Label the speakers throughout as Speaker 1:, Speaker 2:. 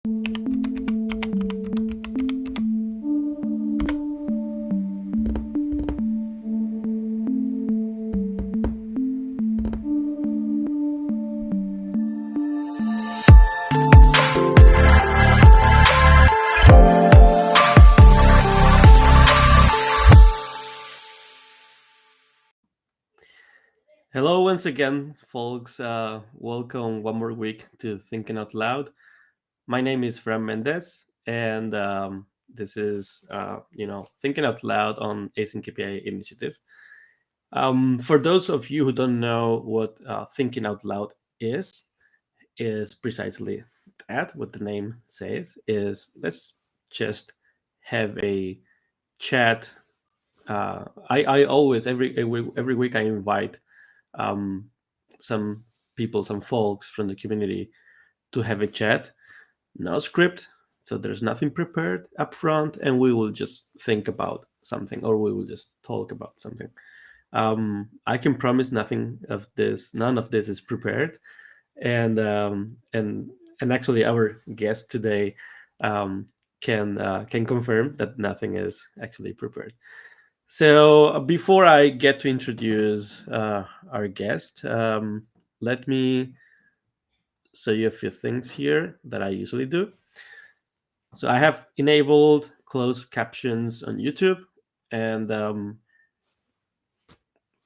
Speaker 1: Hello once again, folks. Welcome one more week to Thinking Out Loud. My name is Fran Mendez, and this is Thinking Out Loud on Async API Initiative. For those of you who don't know what Thinking Out Loud is precisely that. What the name says is let's just have a chat. I always every week I invite um, some people, some folks from the community to have a chat. No script, so there's nothing prepared up front, and we will just think about something, or we will just talk about something. I can promise none of this is prepared, and actually, our guest today um, can confirm that nothing is actually prepared. So before I get to introduce our guest, let me show you a few things here that I usually do. So I have enabled closed captions on YouTube, and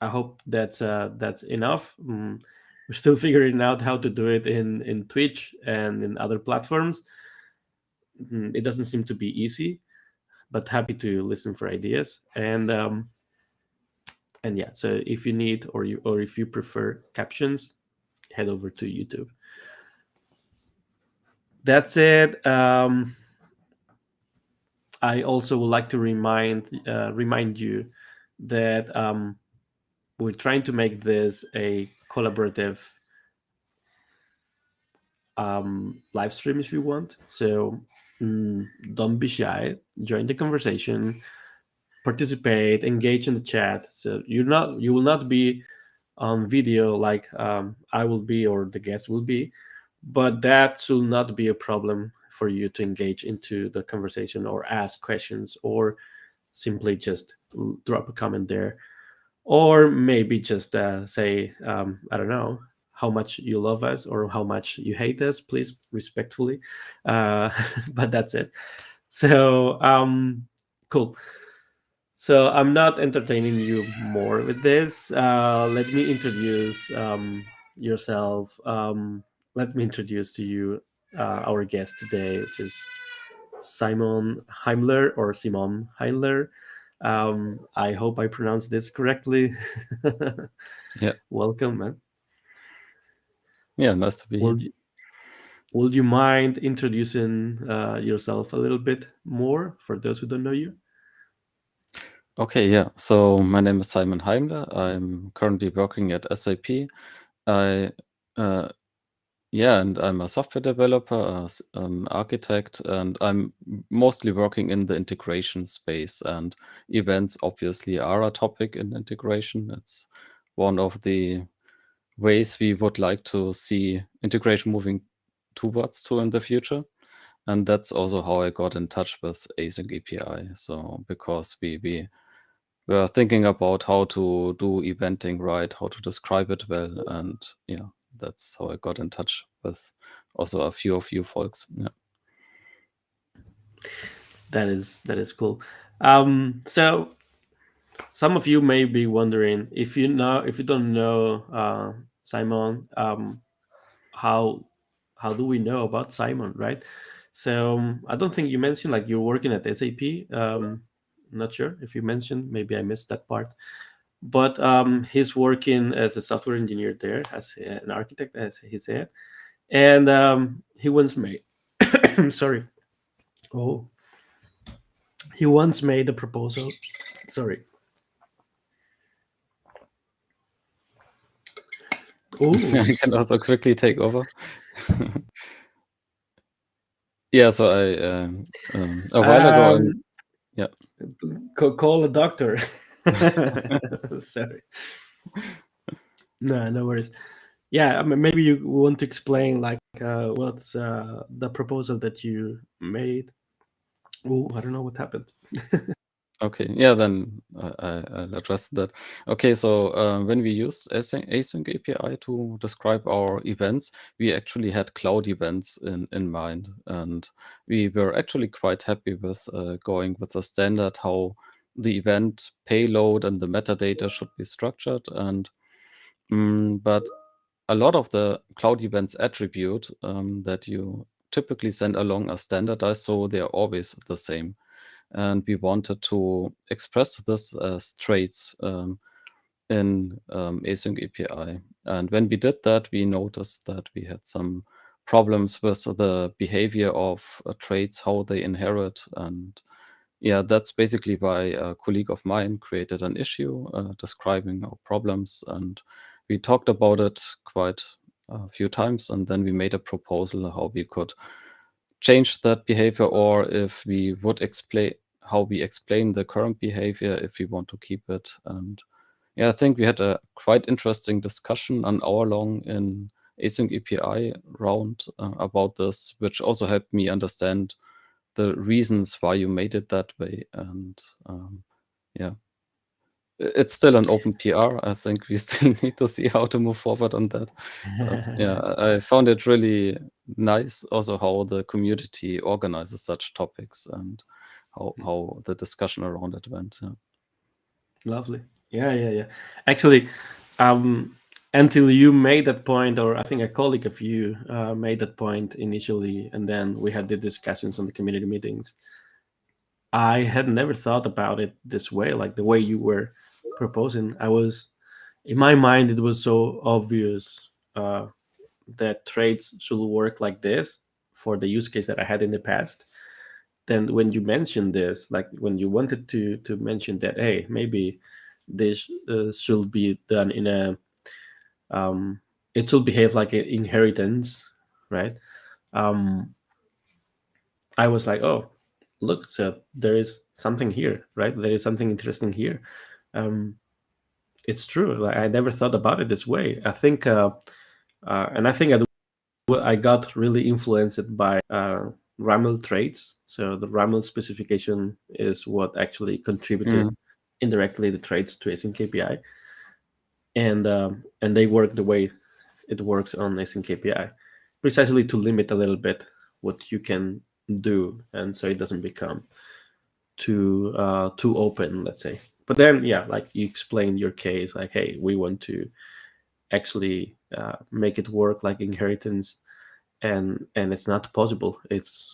Speaker 1: I hope that's enough. We're still figuring out how to do it in Twitch and in other platforms. It doesn't seem to be easy, but happy to listen for ideas. And yeah, so if you need or if you prefer captions, head over to YouTube. That's it. I also would like to remind you that we're trying to make this a collaborative live stream if you want. So don't be shy. Join the conversation, participate, engage in the chat. So you will not be on video like I will be or the guest will be, but that should not be a problem for you to engage into the conversation or ask questions or simply just drop a comment there, or maybe just say I don't know how much you love us or how much you hate us, please respectfully. But that's it. So cool. So I'm not entertaining you more with this. Let me introduce yourself. Let me introduce to you our guest today, which is Simon Heimler or Simon Heimler. I hope I pronounced this correctly.
Speaker 2: Yeah.
Speaker 1: Welcome, man.
Speaker 2: Yeah, nice to be here.
Speaker 1: Would you mind introducing yourself a little bit more for those who don't know you?
Speaker 2: Okay, yeah. So my name is Simon Heimler. I'm currently working at SAP. I and I'm a software developer, architect, and I'm mostly working in the integration space. And events obviously are a topic in integration. It's one of the ways we would like to see integration moving towards to in the future. And that's also how I got in touch with Async API. So because we were thinking about how to do eventing right, how to describe it well, and yeah, that's how I got in touch with also a few of you folks. Yeah.
Speaker 1: That is cool. So some of you may be wondering if you don't know Simon, how do we know about Simon, right? So I don't think you mentioned like you're working at SAP. Not sure if you mentioned. Maybe I missed that part. But he's working as a software engineer there, as an architect, as he said, and he once made. Sorry. Oh, he once made a proposal. Sorry. Oh,
Speaker 2: I can also quickly take over. Yeah, so I a while ago, yeah.
Speaker 1: Call a doctor. Sorry. No worries. Yeah, I mean, maybe you want to explain like what's the proposal that you made. Oh, I don't know what happened.
Speaker 2: Okay, yeah, then I'll address that. Okay, so when we use async API to describe our events, we actually had cloud events in mind, and we were actually quite happy with going with the standard how the event payload and the metadata should be structured, and but a lot of the cloud events attribute that you typically send along are standardized, so they're always the same. And we wanted to express this as traits in async API. And when we did that, we noticed that we had some problems with the behavior of traits, how they inherit. And yeah, that's basically why a colleague of mine created an issue describing our problems. And we talked about it quite a few times. And then we made a proposal how we could change that behavior, or if we would explain how we explain the current behavior if we want to keep it. And yeah, I think we had a quite interesting discussion an hour long in async API round about this, which also helped me understand the reasons why you made it that way. And yeah, it's still an open PR. I think we still need to see how to move forward on that. But yeah, I found it really nice also how the community organizes such topics and how the discussion around it went. Yeah.
Speaker 1: Lovely. Yeah, yeah, yeah. Actually, um, until you made that point, or I think a colleague of you made that point initially, and then we had the discussions on the community meetings. I had never thought about it this way, like the way you were proposing. I was, in my mind, it was so obvious uh, that trades should work like this for the use case that I had in the past. Then when you mentioned this, like when you wanted to mention that, hey, maybe this should be done in a it should behave like an inheritance, right? Um, I was like, oh, look, so there is something here, right? There is something interesting here. Um, it's true. Like I never thought about it this way. I think, and I think I got really influenced by RAML traits. So the RAML specification is what actually contributed
Speaker 2: Mm,
Speaker 1: indirectly the traits to async KPI, and they work the way it works on async KPI, precisely to limit a little bit what you can do, and so it doesn't become too open, let's say. But then, yeah, like you explained your case, like, hey, we want to actually make it work like inheritance, and it's not possible. It's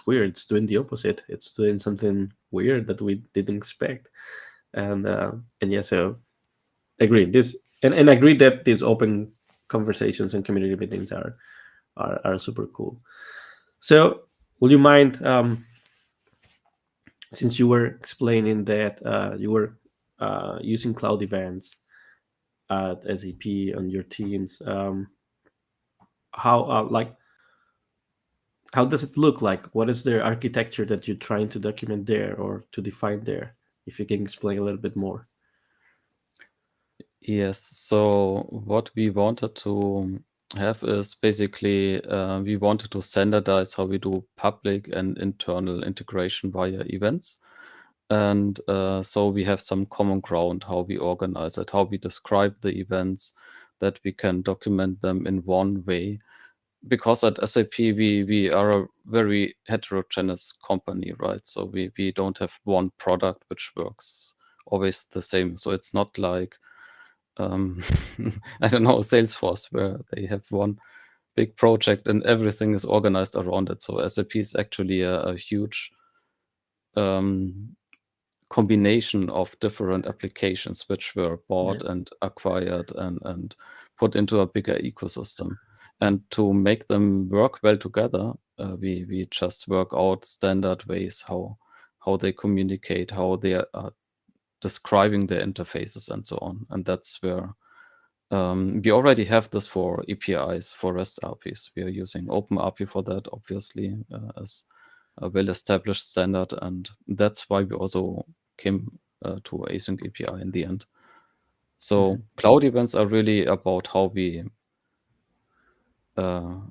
Speaker 1: weird. It's doing the opposite. It's doing something weird that we didn't expect, and yeah, so agreed. This and agreed that these open conversations and community meetings are super cool. So, would you mind, since you were explaining that you were using cloud events at SAP on your teams, how how does it look like? What is the architecture that you're trying to document there or to define there? If you can explain a little bit more.
Speaker 2: yes. So what we wanted to have is basically we wanted to standardize how we do public and internal integration via events. And so we have some common ground how we organize it, how we describe the events, that we can document them in one way. Because at SAP we are a very heterogeneous company, right? So we don't have one product which works always the same. So it's not like um, I don't know, Salesforce, where they have one big project and everything is organized around it. So SAP is actually a huge um, combination of different applications which were
Speaker 1: Yeah.
Speaker 2: bought and acquired and put into a bigger ecosystem. And to make them work well together, we just work out standard ways how they communicate, how they are describing their interfaces and so on. And that's where we already have this for APIs, for REST APIs. We are using OpenAPI for that, obviously, as a well-established standard, and that's why we also came to async API in the end. So
Speaker 1: Mhm.
Speaker 2: cloud events are really about how we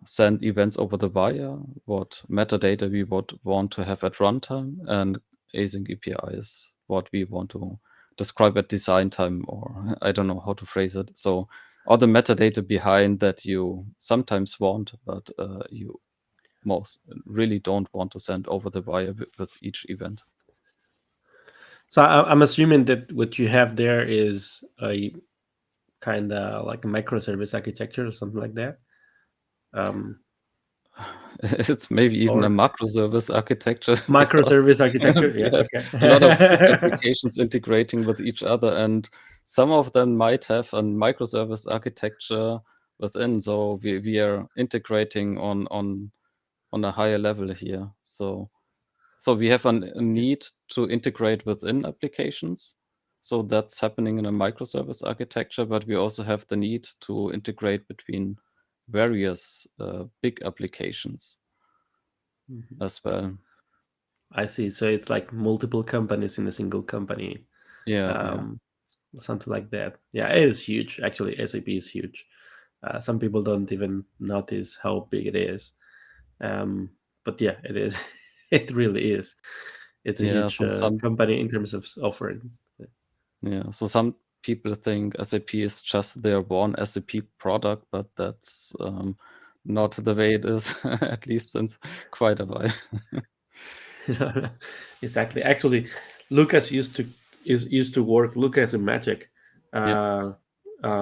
Speaker 2: send events over the wire, what metadata we would want to have at runtime, and async API is what we want to describe at design time, or I don't know how to phrase it. So all the metadata behind that you sometimes want, but you most really don't want to send over the wire with each event.
Speaker 1: So I'm assuming that what you have there is a kind of like a microservice architecture or something like that. Um,
Speaker 2: It's maybe even a
Speaker 1: or
Speaker 2: microservice architecture because
Speaker 1: microservice architecture.
Speaker 2: we
Speaker 1: Yeah.
Speaker 2: have a lot of big
Speaker 1: Okay.
Speaker 2: applications integrating with each other, and some of them might have a microservice architecture within. So we are integrating on a higher level here. So we have a need to integrate within applications. So that's happening in a microservice architecture, but we also have the need to integrate between various big applications
Speaker 1: Mhm.
Speaker 2: as well.
Speaker 1: I see. So it's like multiple companies in a single company,
Speaker 2: Yeah.
Speaker 1: um, something like that. Yeah, it is huge. Actually, SAP is huge. Some people don't even notice how big it is. Um, but yeah, it is. It really is. It's a
Speaker 2: Yeah.
Speaker 1: huge
Speaker 2: So some
Speaker 1: company in terms of offering.
Speaker 2: yeah. So some people think SAP is just their one SAP product, but that's not the way it is, at least since quite a while.
Speaker 1: Exactly. Actually, Lucas used to work. Lucas and Magic
Speaker 2: Yeah.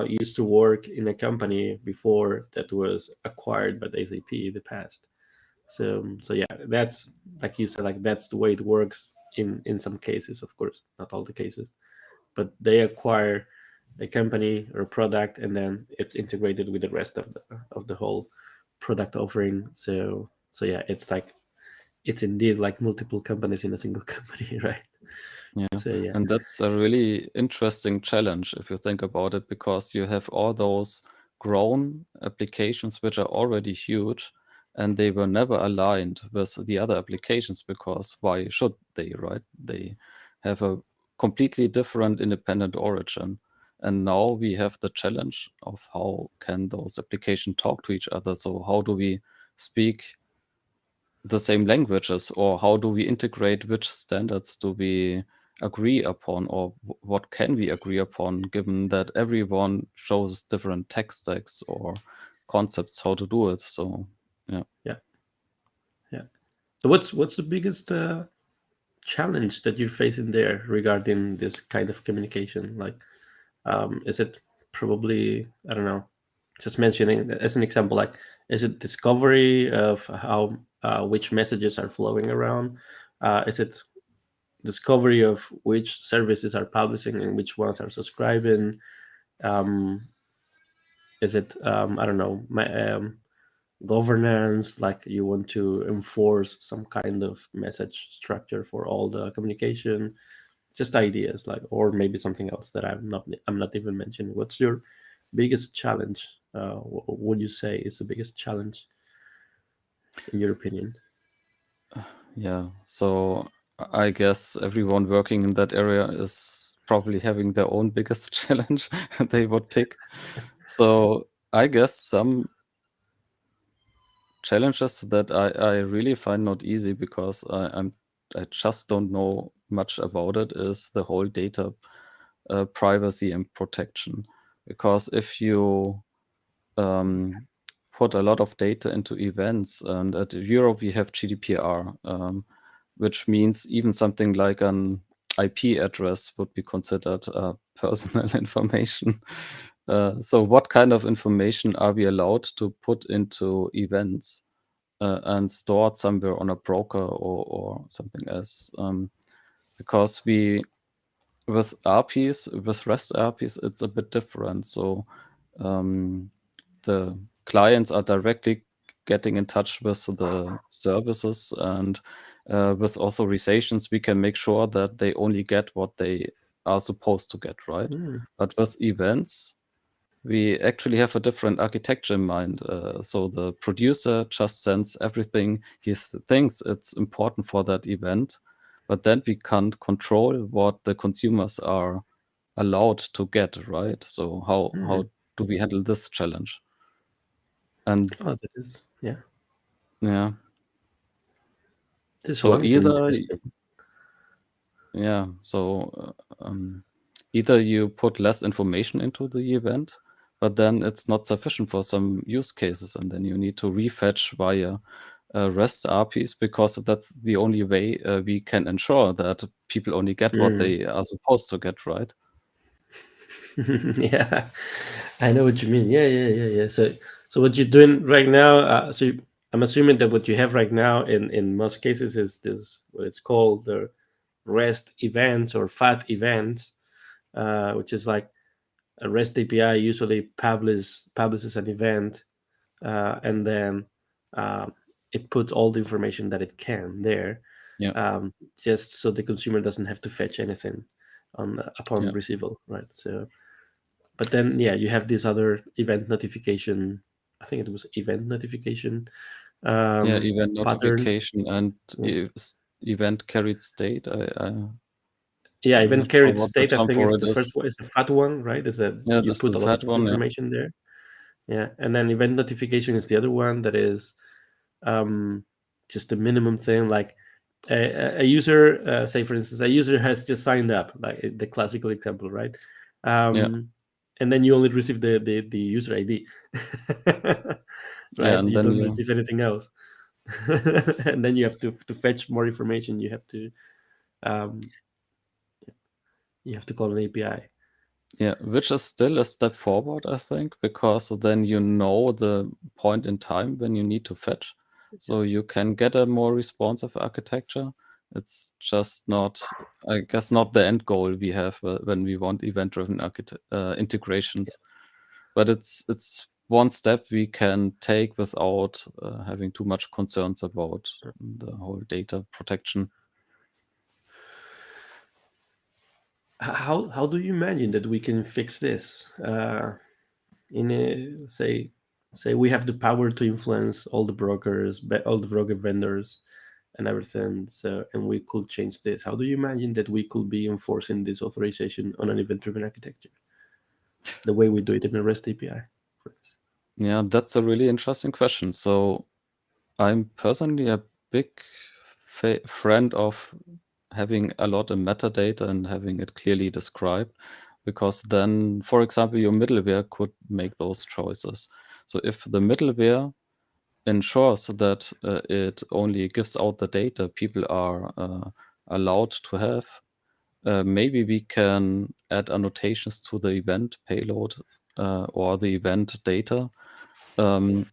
Speaker 1: used to work in a company before that was acquired by the SAP in the past. So yeah, that's like you said, like that's the way it works in some cases, of course, not all the cases. But they acquire a company or a product, and then it's integrated with the rest of the whole product offering. So yeah, it's indeed like multiple companies in a single company, right?
Speaker 2: Yeah,
Speaker 1: So yeah.
Speaker 2: and that's a really interesting challenge if you think about it, because you have all those grown applications which are already huge, and they were never aligned with the other applications, because why should they, right? They have a completely different independent origin. And now we have the challenge of how can those applications talk to each other? So how do we speak the same languages, or how do we integrate, which standards do we agree upon, or what can we agree upon, given that everyone shows different tech stacks or concepts how to do it. So yeah.
Speaker 1: Yeah. Yeah. So what's the biggest challenge that you're facing there regarding this kind of communication? Like, is it probably, I don't know, just mentioning as an example, like, is it discovery of how which messages are flowing around? Is it discovery of which services are publishing and which ones are subscribing? Um, is it I don't know, governance, like you want to enforce some kind of message structure for all the communication? Just ideas, like, or maybe something else that I'm not even mentioning. What's your biggest challenge? What would you say is the biggest challenge in your opinion?
Speaker 2: Yeah, so I guess everyone working in that area is probably having their own biggest challenge they would pick. So I guess some challenges that I really find not easy, because I just don't know much about it, is the whole data privacy and protection. Because if you um, put a lot of data into events, and at Europe we have GDPR, which means even something like an IP address would be considered personal information. So what kind of information are we allowed to put into events and stored somewhere on a broker, or something else? Because with RPs, with REST RPs, it's a bit different. So um, the clients are directly getting in touch with the services, and with authorizations, we can make sure that they only get what they are supposed to get, right?
Speaker 1: Mm,
Speaker 2: But with events, we actually have a different architecture in mind. So the producer just sends everything he thinks it's important for that event, but then we can't control what the consumers are allowed to get, right? So how
Speaker 1: mm.
Speaker 2: do we handle this challenge? And
Speaker 1: Oh, that is, yeah.
Speaker 2: yeah,
Speaker 1: This
Speaker 2: so
Speaker 1: one is
Speaker 2: either
Speaker 1: interesting.
Speaker 2: yeah, so either you put less information into the event, but then it's not sufficient for some use cases, and then you need to refetch via REST APIs because that's the only way we can ensure that people only get what
Speaker 1: Mm.
Speaker 2: they are supposed to get, right?
Speaker 1: Yeah, I know what you mean. Yeah, yeah, yeah, yeah. So what you're doing right now, I'm assuming that what you have right now in most cases is this what it's called the REST events or FAT events, which is like a REST API usually publishes an event, and then um, it puts all the information that it can there,
Speaker 2: Yeah,
Speaker 1: um, just so the consumer doesn't have to fetch anything on upon
Speaker 2: yeah,
Speaker 1: receival, right? So, but then
Speaker 2: S-
Speaker 1: yeah, you have this other event notification. I think it was event notification
Speaker 2: yeah. Event
Speaker 1: pattern.
Speaker 2: notification and
Speaker 1: Yeah.
Speaker 2: event carried state.
Speaker 1: Yeah,
Speaker 2: I'm
Speaker 1: event
Speaker 2: not sure
Speaker 1: carried
Speaker 2: what the
Speaker 1: state. I
Speaker 2: term
Speaker 1: think
Speaker 2: for
Speaker 1: is
Speaker 2: it
Speaker 1: the first
Speaker 2: is.
Speaker 1: one. Is the fat one, right? Is that
Speaker 2: Yeah,
Speaker 1: you
Speaker 2: that's
Speaker 1: put
Speaker 2: the
Speaker 1: a lot of
Speaker 2: fat one. Yeah,
Speaker 1: information there. Yeah, and then event notification is the other one that is um, just the minimum thing. Like a user, say for instance, a user has just signed up, like the classical example, right?
Speaker 2: yeah,
Speaker 1: Um, and then you only receive the user ID,
Speaker 2: yeah.
Speaker 1: right?
Speaker 2: And
Speaker 1: You
Speaker 2: then
Speaker 1: don't
Speaker 2: you
Speaker 1: receive anything else, and then you have to fetch more information. Um, you have to call an API.
Speaker 2: Yeah, which is still a step forward, I think, because then you know the point in time when you need to fetch.
Speaker 1: Yeah,
Speaker 2: So you can get a more responsive architecture. It's just not, I guess, not the end goal we have when we want event-driven integrations. But it's one step we can take without having too much concerns about the whole data protection.
Speaker 1: how do you imagine that we can fix this? In a say we have the power to influence all the brokers, all the broker vendors, and everything. So, and we could change this. How do you imagine that we could be enforcing this authorization on an event-driven architecture, the way we do it in a REST API? For instance?
Speaker 2: Yeah, that's a really interesting question. So I'm personally a big friend of having a lot of metadata and having it clearly described, because then, for example, your middleware could make those choices. So if the middleware ensures that it only gives out the data people are allowed to have, maybe we can add annotations to the event payload or the event data, um,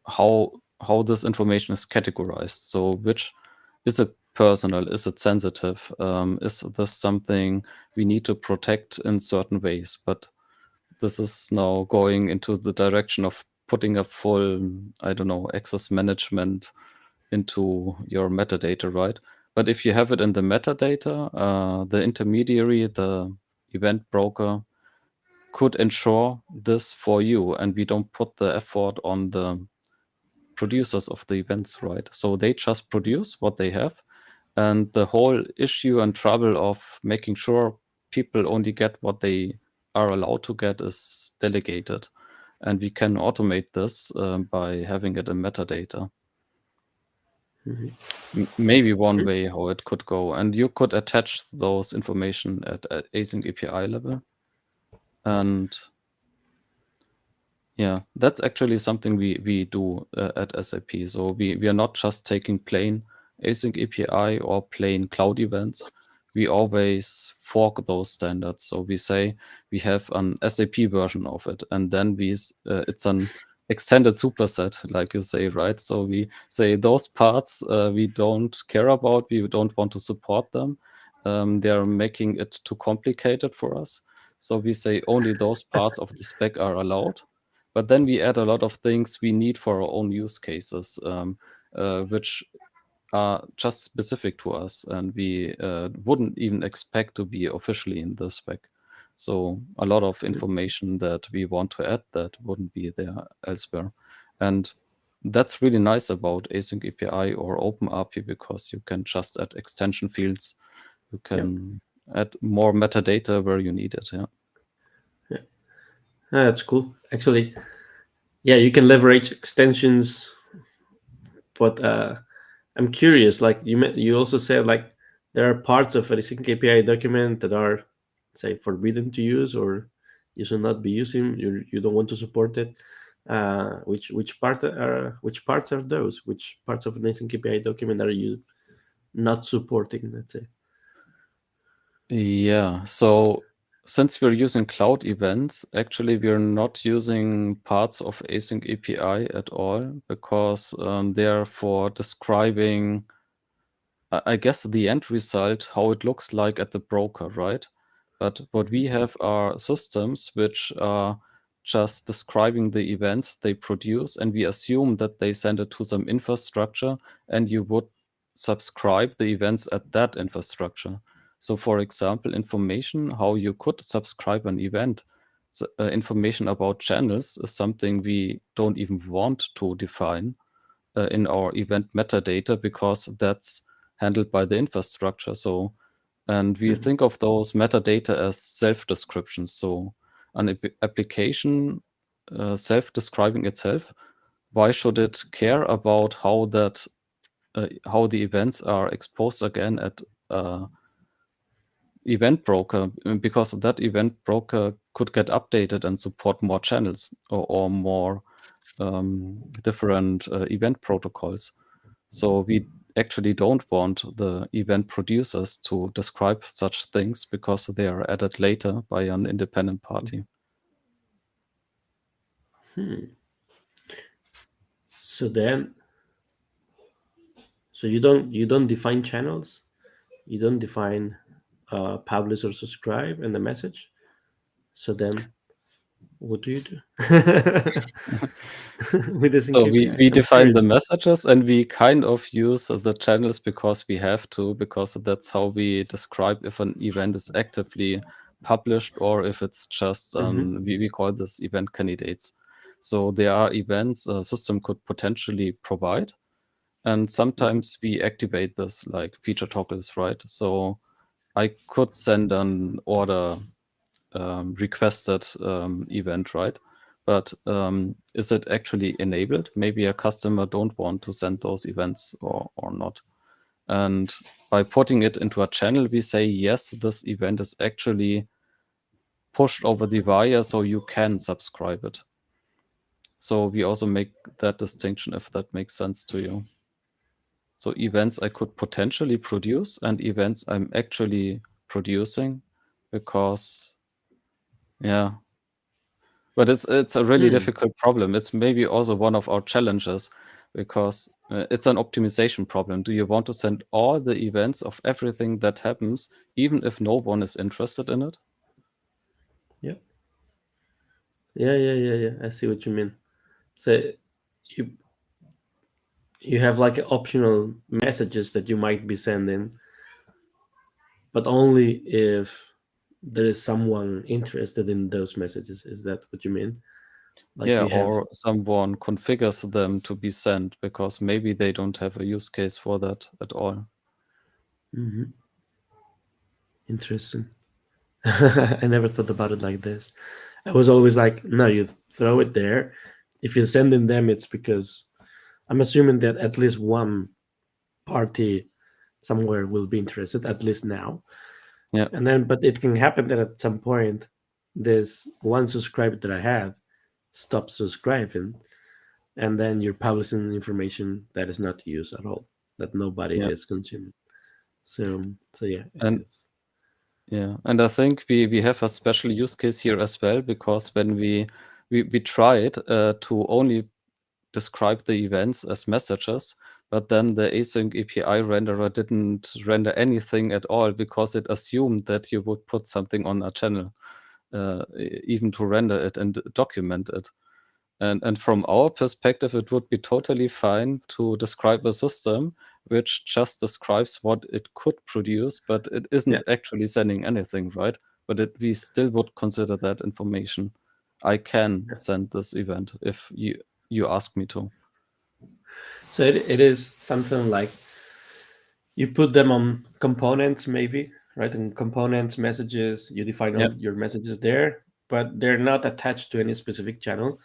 Speaker 2: how this information is categorized. So which is it personal? Is it sensitive? Is this something we need to protect in certain ways? But this is now going into the direction of putting a full, I don't know, access management into your metadata, right? But if you have it in the metadata, the intermediary, the event broker, could ensure this for you, and we don't put the effort on the producers of the events, right? So they just produce what they have, and the whole issue and trouble of making sure people only get what they are allowed to get is delegated, and we can automate this by having it in metadata.
Speaker 1: Mhm.
Speaker 2: Maybe one way how it could go, and you could attach those information at async API level, and yeah, that's actually something we do at SAP. So we are not just taking plain async API or plain cloud events. We always fork those standards. So we say we have an SAP version of it, and then it's an extended superset, like you say, right? So we say those parts we don't care about. We don't want to support them. They are making it too complicated for us. So we say only those parts of the spec are allowed, but then we add a lot of things we need for our own use cases, which are just specific to us, and we wouldn't even expect to be officially in the spec. So a lot of information that we want to add that wouldn't be there elsewhere. And that's really nice about async API or OpenAPI, because you can just add extension fields. You
Speaker 1: Yeah,
Speaker 2: can add more metadata where you need it. Yeah.
Speaker 1: yeah. Ah, that's cool. Actually, yeah, you can leverage extensions, but I'm curious. Like you also said like there are parts of a async API document that are, say, forbidden to use, or you should not be using. You don't want to support it. Which parts are those? Which parts of an async API document are you not supporting? Let's say.
Speaker 2: Yeah, so since we're using cloud events, actually we're not using parts of async API at all because they're for describing, I guess, the end result, how it looks like at the broker, right? But what we have are systems which are just describing the events they produce, and we assume that they send it to some infrastructure, and you would subscribe the events at that infrastructure. So, for example, information how you could subscribe an event. So, information about channels is something we don't even want to define in our event metadata because that's handled by the infrastructure. So, and we
Speaker 1: Mhm.
Speaker 2: think of those metadata as self-descriptions. So, an application self-describing itself. Why should it care about how the events are exposed again at event broker? Because that event broker could get updated and support more channels or more different event protocols. So we actually don't want the event producers to describe such things because they are added later by an independent party.
Speaker 1: Hmm. So then, so you don't define channels. You don't define publish or subscribe in the message. So then, what do you do with the sync
Speaker 2: So
Speaker 1: API?
Speaker 2: we
Speaker 1: I'm
Speaker 2: define the
Speaker 1: curious.
Speaker 2: messages and we kind of use the channels because we have to, because that's how we describe if an event is actively published or if it's just
Speaker 1: Hmm.
Speaker 2: we call this event candidates. So there are events a system could potentially provide. And
Speaker 1: Hmm.
Speaker 2: sometimes we activate this like feature toggles, right? So I could send an order requested event, right? But is it actually enabled? Maybe a customer don't want to send those events or not. And by putting it into a channel, we say, yes, this event is actually pushed over the wire, so you can subscribe it. So we also make that distinction if that makes sense to you. So events I could potentially produce and events I'm actually producing because yeah, but it's a really
Speaker 1: Hmm.
Speaker 2: difficult problem. It's maybe also one of our challenges because it's an optimization problem. Do you want to send all the events of everything that happens, even if no one is interested in it?
Speaker 1: Yeah. Yeah. I see what you mean. So you you have like optional messages that you might be sending, but only if there is someone interested in those messages. Is that what you mean? Like
Speaker 2: Yeah,
Speaker 1: you have.
Speaker 2: or someone configures them to be sent because maybe they don't have a use case for that at all.
Speaker 1: Mhm. Interesting. I never thought about it like this. I was always like, no, you throw it there. If you're sending them, it's because I'm assuming that at least one party somewhere will be interested, at least now.
Speaker 2: Yeah,
Speaker 1: And then, but it can happen that at some point, this one subscriber that I have stops subscribing, and then you're publishing information that is not used at all, that nobody
Speaker 2: yeah.
Speaker 1: is consuming. So yeah, it
Speaker 2: And
Speaker 1: is.
Speaker 2: yeah, and I think we have a special use case here as well because when we tried to only describe the events as messages, but then the async API renderer didn't render anything at all because it assumed that you would put something on a channel, even to render it and document it. And from our perspective, it would be totally fine to describe a system which just describes what it could produce, but it
Speaker 1: Yeah.
Speaker 2: isn't actually sending anything, right? But we still would consider that information. I can send this event if you ask me to.
Speaker 1: So it is something like you put them on components, maybe, right? And components, messages, you define
Speaker 2: Yeah,
Speaker 1: all your messages there, but they're not attached to any specific channel.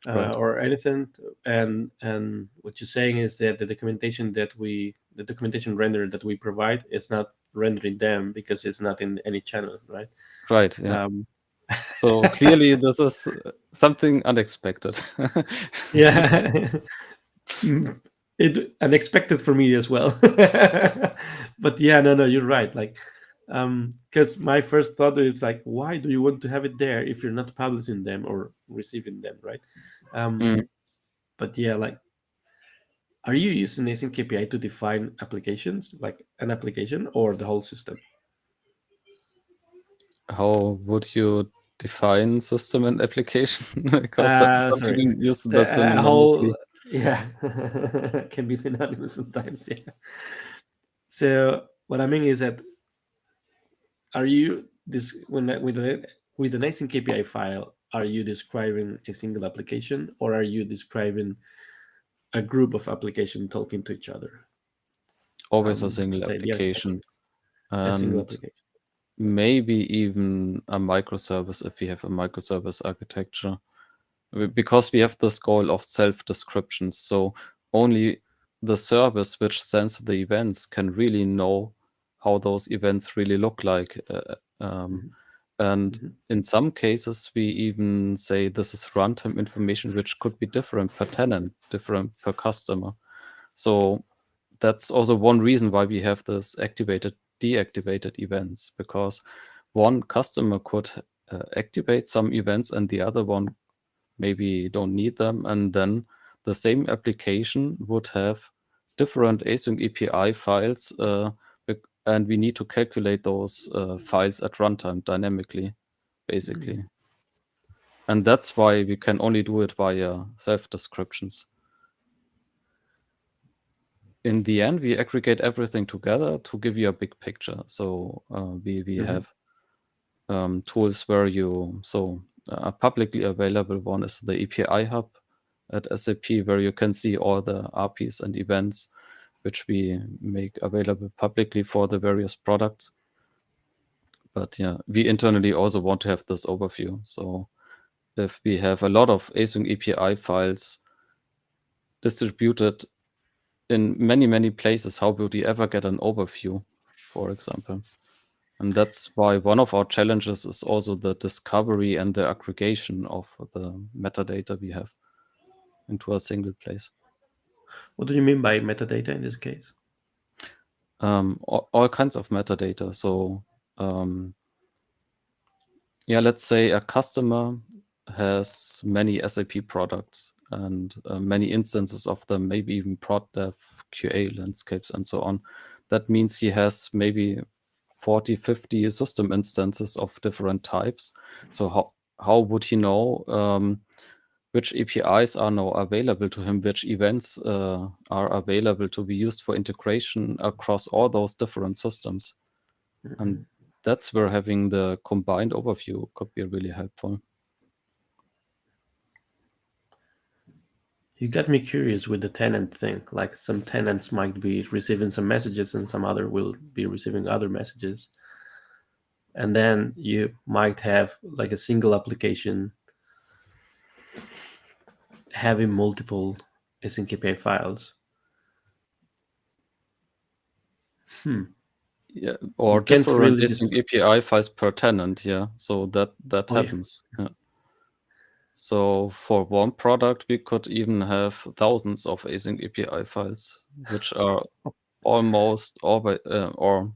Speaker 2: Right.
Speaker 1: or anything. And what you're saying is that the documentation render that we provide is not rendering them because it's not in any channel, right?
Speaker 2: Right. Yeah.
Speaker 1: Um,
Speaker 2: So clearly, this is something unexpected.
Speaker 1: yeah. It unexpected for me as well. But yeah, no, you're right. Like, because my first thought is like, why do you want to have it there if you're not publishing them or receiving them, right?
Speaker 2: Mm.
Speaker 1: But yeah, like, are you using async KPI to define applications, like an application or the whole system?
Speaker 2: How would you define system and application? Because some
Speaker 1: Sorry,
Speaker 2: people use that
Speaker 1: the whole,
Speaker 2: synonymously.
Speaker 1: yeah, can be synonymous sometimes. Yeah. So what I mean is that, are you this when with an async KPI file, are you describing a single application or are you describing a group of application talking to each other?
Speaker 2: Always a single
Speaker 1: Let's say the architecture,
Speaker 2: application,
Speaker 1: a single
Speaker 2: and
Speaker 1: application.
Speaker 2: maybe even a microservice if we have a microservice architecture. Because we have this goal of self-descriptions, so only the service which sends the events can really know how those events really look like.
Speaker 1: Hmm.
Speaker 2: And
Speaker 1: Hmm.
Speaker 2: in some cases, we even say this is runtime information which could be different per tenant, different per customer. So that's also one reason why we have this activated, deactivated events, because one customer could activate some events and the other one maybe don't need them, and then the same application would have different async API files, and we need to calculate those files at runtime dynamically, basically. And that's why we can only do it via self-descriptions. In the end, we aggregate everything together to give you a big picture. So we
Speaker 1: Hmm.
Speaker 2: have tools where a publicly available one is the API Hub at SAP, where you can see all the APIs and events which we make available publicly for the various products. But yeah, we internally also want to have this overview. So if we have a lot of async API files distributed in many, many places, how would we ever get an overview, for example? And that's why one of our challenges is also the discovery and the aggregation of the metadata we have into a single place.
Speaker 1: What do you mean by metadata in this case?
Speaker 2: All kinds of metadata. So, yeah, let's say a customer has many SAP products and many instances of them, maybe even prod dev, QA landscapes, and so on. That means he has maybe 40, 50 system instances of different types. So how would he know which APIs are now available to him, which events are available to be used for integration across all those different systems? And that's where having the combined overview could be really helpful.
Speaker 1: You got me curious with the tenant thing. Like, some tenants might be receiving some messages and some other will be receiving other messages. And then you might have like a single application having multiple async API files.
Speaker 2: Yeah,
Speaker 1: You
Speaker 2: or
Speaker 1: can't
Speaker 2: different
Speaker 1: really
Speaker 2: async API files per tenant. Yeah, so that
Speaker 1: oh yeah.
Speaker 2: happens. Yeah. So for one product, we could even have thousands of async API files, which are almost always, or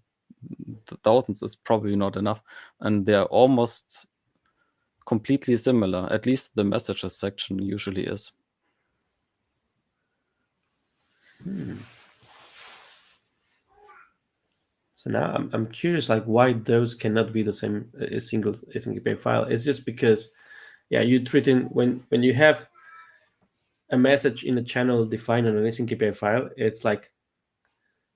Speaker 2: thousands is probably not enough, and they're almost completely similar. At least the messages section usually is.
Speaker 1: So now I'm curious, like, why those cannot be the same a single async API file. It's just because, yeah, you treating when you have a message in a channel defined on an async API file, it's like,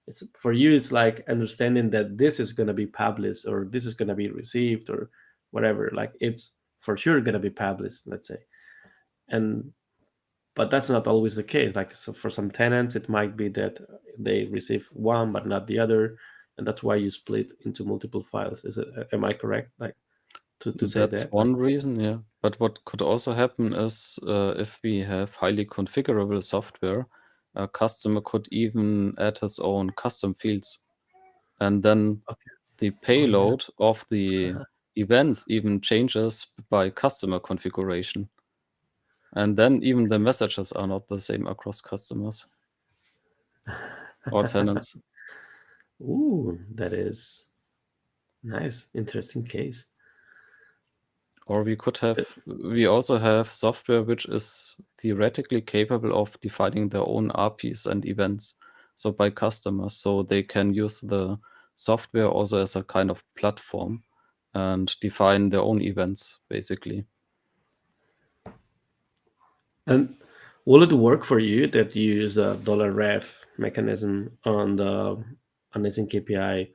Speaker 1: it's for you, it's like understanding that this is gonna be published or this is gonna be received or whatever. Like, it's for sure gonna be published, let's say. And but that's not always the case. Like, so for some tenants, it might be that they receive one but not the other, and that's why you split into multiple files. Is it? Am I correct? Like, to say
Speaker 2: That's
Speaker 1: that? Like,
Speaker 2: one reason, yeah. But what could also happen is if we have highly configurable software, a customer could even add his own custom fields. And then
Speaker 1: Okay.
Speaker 2: the
Speaker 1: Oh yeah.
Speaker 2: payload of the events even changes by customer configuration. And then even the messages are not the same across customers or tenants.
Speaker 1: Ooh, that is nice, interesting case.
Speaker 2: Or we also have software which is theoretically capable of defining their own APIs and events, so by customers, so they can use the software also as a kind of platform and define their own events, basically.
Speaker 1: And will it work for you that you use a $ref mechanism on the on async API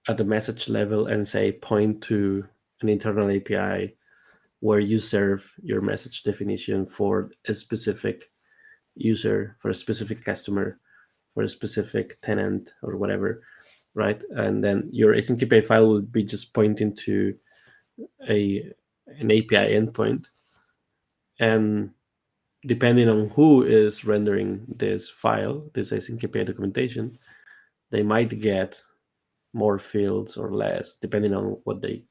Speaker 1: at the message level and say point to an internal API where you serve your message definition for a specific user, for a specific customer, for a specific tenant or whatever, right? And then your async API file will be just pointing to a an API endpoint, and depending on who is rendering this file, this async API documentation, they might get more fields or less depending on what they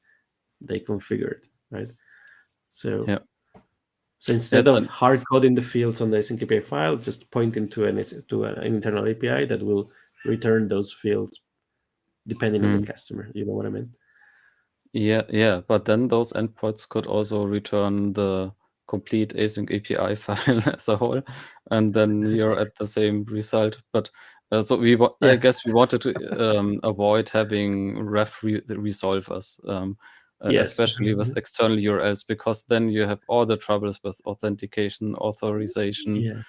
Speaker 1: configured, right? So
Speaker 2: Yeah,
Speaker 1: so instead
Speaker 2: it's
Speaker 1: of
Speaker 2: an
Speaker 1: hard coding the fields on the async API file, just pointing to an internal API that will return those fields depending on the
Speaker 2: mm.
Speaker 1: customer. You know what I mean?
Speaker 2: Yeah, but then those endpoints could also return the complete async API file as a whole, and then you're at the same result. But so I
Speaker 1: Yeah.
Speaker 2: guess we wanted to avoid having ref resolvers,
Speaker 1: Yes.
Speaker 2: especially with external URLs, because then you have all the troubles with authentication, authorization,
Speaker 1: Yes.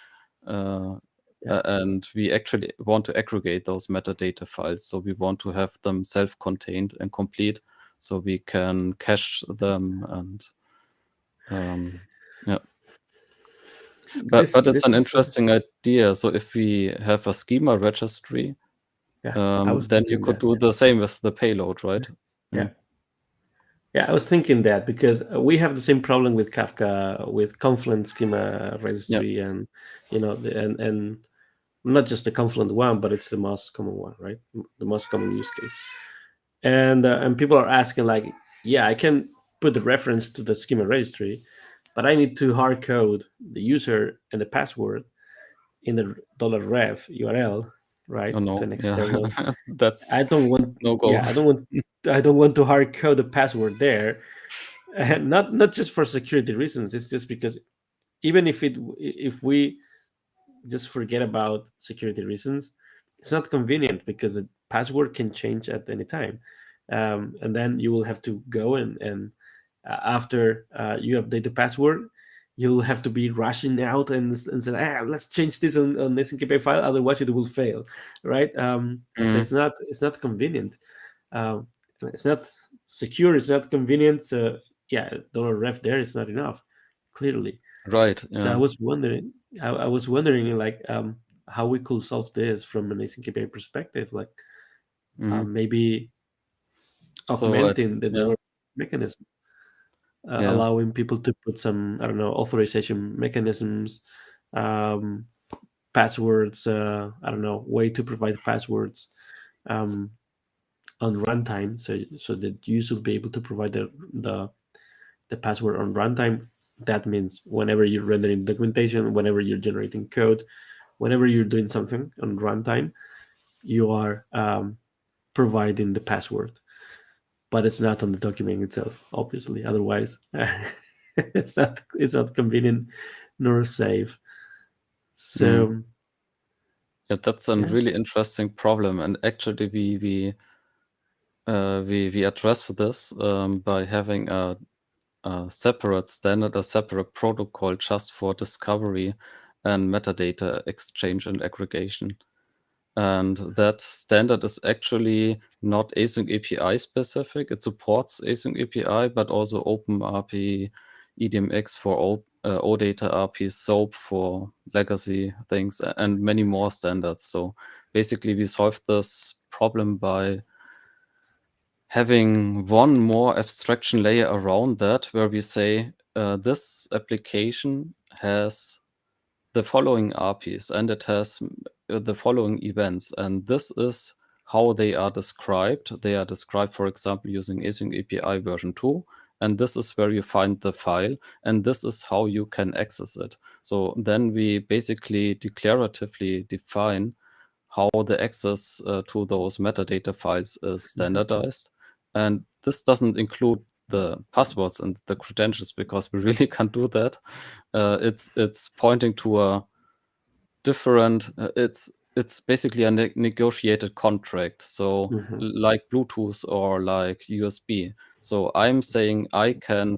Speaker 2: uh,
Speaker 1: Yeah.
Speaker 2: and we actually want to aggregate those metadata files. So we want to have them self-contained and complete, so we can cache them and yeah. But it's
Speaker 1: This
Speaker 2: an
Speaker 1: is
Speaker 2: interesting idea. So if we have a schema registry,
Speaker 1: yeah. I was
Speaker 2: then you
Speaker 1: thinking
Speaker 2: could
Speaker 1: that.
Speaker 2: do the same with the payload, right?
Speaker 1: Yeah.
Speaker 2: Mm.
Speaker 1: Yeah, I was thinking that because we have the same problem with Kafka with Confluent schema
Speaker 2: Yeah.
Speaker 1: registry, and and not just the Confluent one, but it's the most common one, right? The most common use case. And people are asking like, yeah, I can put the reference to the schema registry, but I need to hard code the user and the password in the $ref URL, right,
Speaker 2: Oh
Speaker 1: to
Speaker 2: no.
Speaker 1: an
Speaker 2: Yeah.
Speaker 1: external.
Speaker 2: That's
Speaker 1: I don't want,
Speaker 2: no go.
Speaker 1: yeah, I don't want to hard code the password there, and not just for security reasons. It's just because even if we just forget about security reasons, it's not convenient because the password can change at any time, and then you will have to go after you update the password, you'll have to be rushing out and say, let's change this on this NKP file, otherwise it will fail, right? So
Speaker 2: Mm.
Speaker 1: it's not convenient. Um, it's not secure. It's not convenient. So yeah, $ref there is not enough, clearly.
Speaker 2: Right.
Speaker 1: So I
Speaker 2: Yeah.
Speaker 1: was wondering, I was wondering like how we could solve this from an async API perspective, like
Speaker 2: Mhm.
Speaker 1: maybe
Speaker 2: So
Speaker 1: augmenting the
Speaker 2: yeah.
Speaker 1: dollar mechanism,
Speaker 2: Yeah.
Speaker 1: allowing people to put some, I don't know, authorization mechanisms, um, passwords, I don't know, way to provide passwords um, on runtime, so that you should be able to provide the password on runtime. That means whenever you're rendering documentation, whenever you're generating code, whenever you're doing something on runtime, you are providing the password, but it's not on the document itself, obviously. Otherwise, it's not convenient nor safe.
Speaker 2: Mm.
Speaker 1: So
Speaker 2: Yeah, that's a
Speaker 1: yeah,
Speaker 2: really interesting problem, and actually we address this by having a separate standard, a separate protocol just for discovery and metadata exchange and aggregation. And that standard is actually not async API specific. It supports async API, but also OpenRP, EDMX for OData RP, SOAP for legacy things, and many more standards. So basically, we solved this problem by having one more abstraction layer around that, where we say this application has the following RPs and it has the following events, and this is how they are described. They are described, for example, using async API version 2, and this is where you find the file, and this is how you can access it. So then we basically declaratively define how the access to those metadata files is standardized. And this doesn't include the passwords and the credentials because we really can't do that. It's pointing to a different. It's basically a negotiated contract. So
Speaker 1: Hmm.
Speaker 2: like Bluetooth or like USB. So I'm saying I can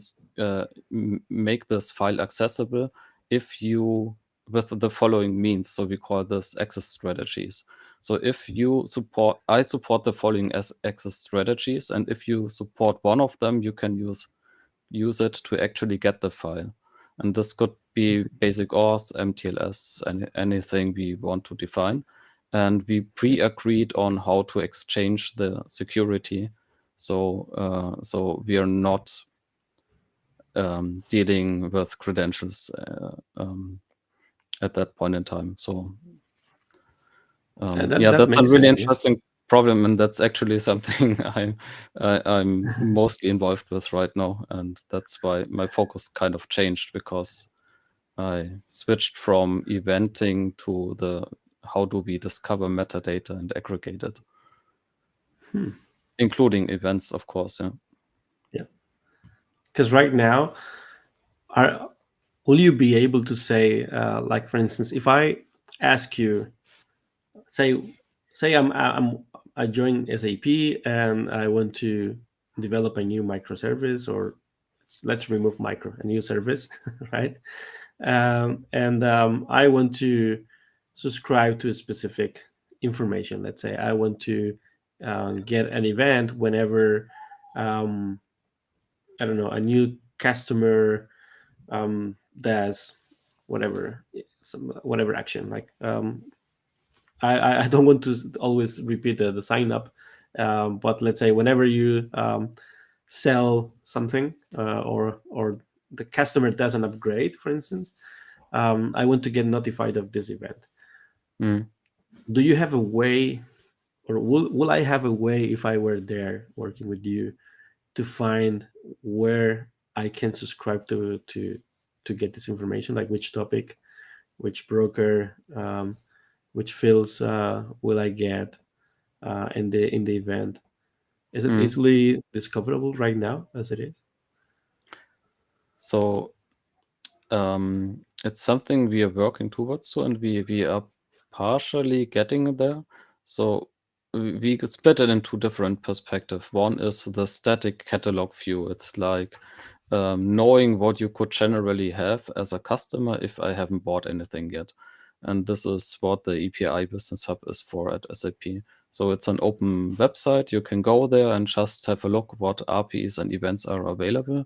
Speaker 2: make this file accessible if you with the following means. So we call this access strategies. So if you support, I support the following as access strategies, and if you support one of them, you can use it to actually get the file. And this could be basic auth, MTLS, anything we want to define. And we pre-agreed on how to exchange the security. So we are not dealing with credentials at that point in time. So
Speaker 1: And that
Speaker 2: yeah,
Speaker 1: that
Speaker 2: that's a
Speaker 1: makes
Speaker 2: really
Speaker 1: sense. Yeah.
Speaker 2: interesting problem, and that's actually something I'm mostly involved with right now, and that's why my focus kind of changed because I switched from eventing to the how do we discover metadata and aggregate it,
Speaker 1: Hmm.
Speaker 2: including events, of course. Yeah.
Speaker 1: Yeah. Because right now, are will you be able to say, like for instance, if I ask you, say, I join SAP and I want to develop a new microservice, or let's remove micro, a new service, right? And I want to subscribe to a specific information. Let's say I want to get an event whenever, um, I don't know, a new customer does whatever, whatever action. Like I don't want to always repeat the sign up, but let's say whenever you sell something, or the customer does an upgrade, for instance, I want to get notified of this event.
Speaker 2: Mm.
Speaker 1: Do you have a way, or will I have a way if I were there working with you to find where I can subscribe to get this information, like which topic, which broker, which fields will I get in the event? Is it
Speaker 2: Mm.
Speaker 1: easily discoverable right now as it is?
Speaker 2: So it's something we are working towards, so and we are partially getting there. So we could split it in two different perspectives. One is the static catalog view. It's like knowing what you could generally have as a customer if I haven't bought anything yet. And this is what the API Business Hub is for at SAP. So it's an open website. You can go there and just have a look what RPs and events are available.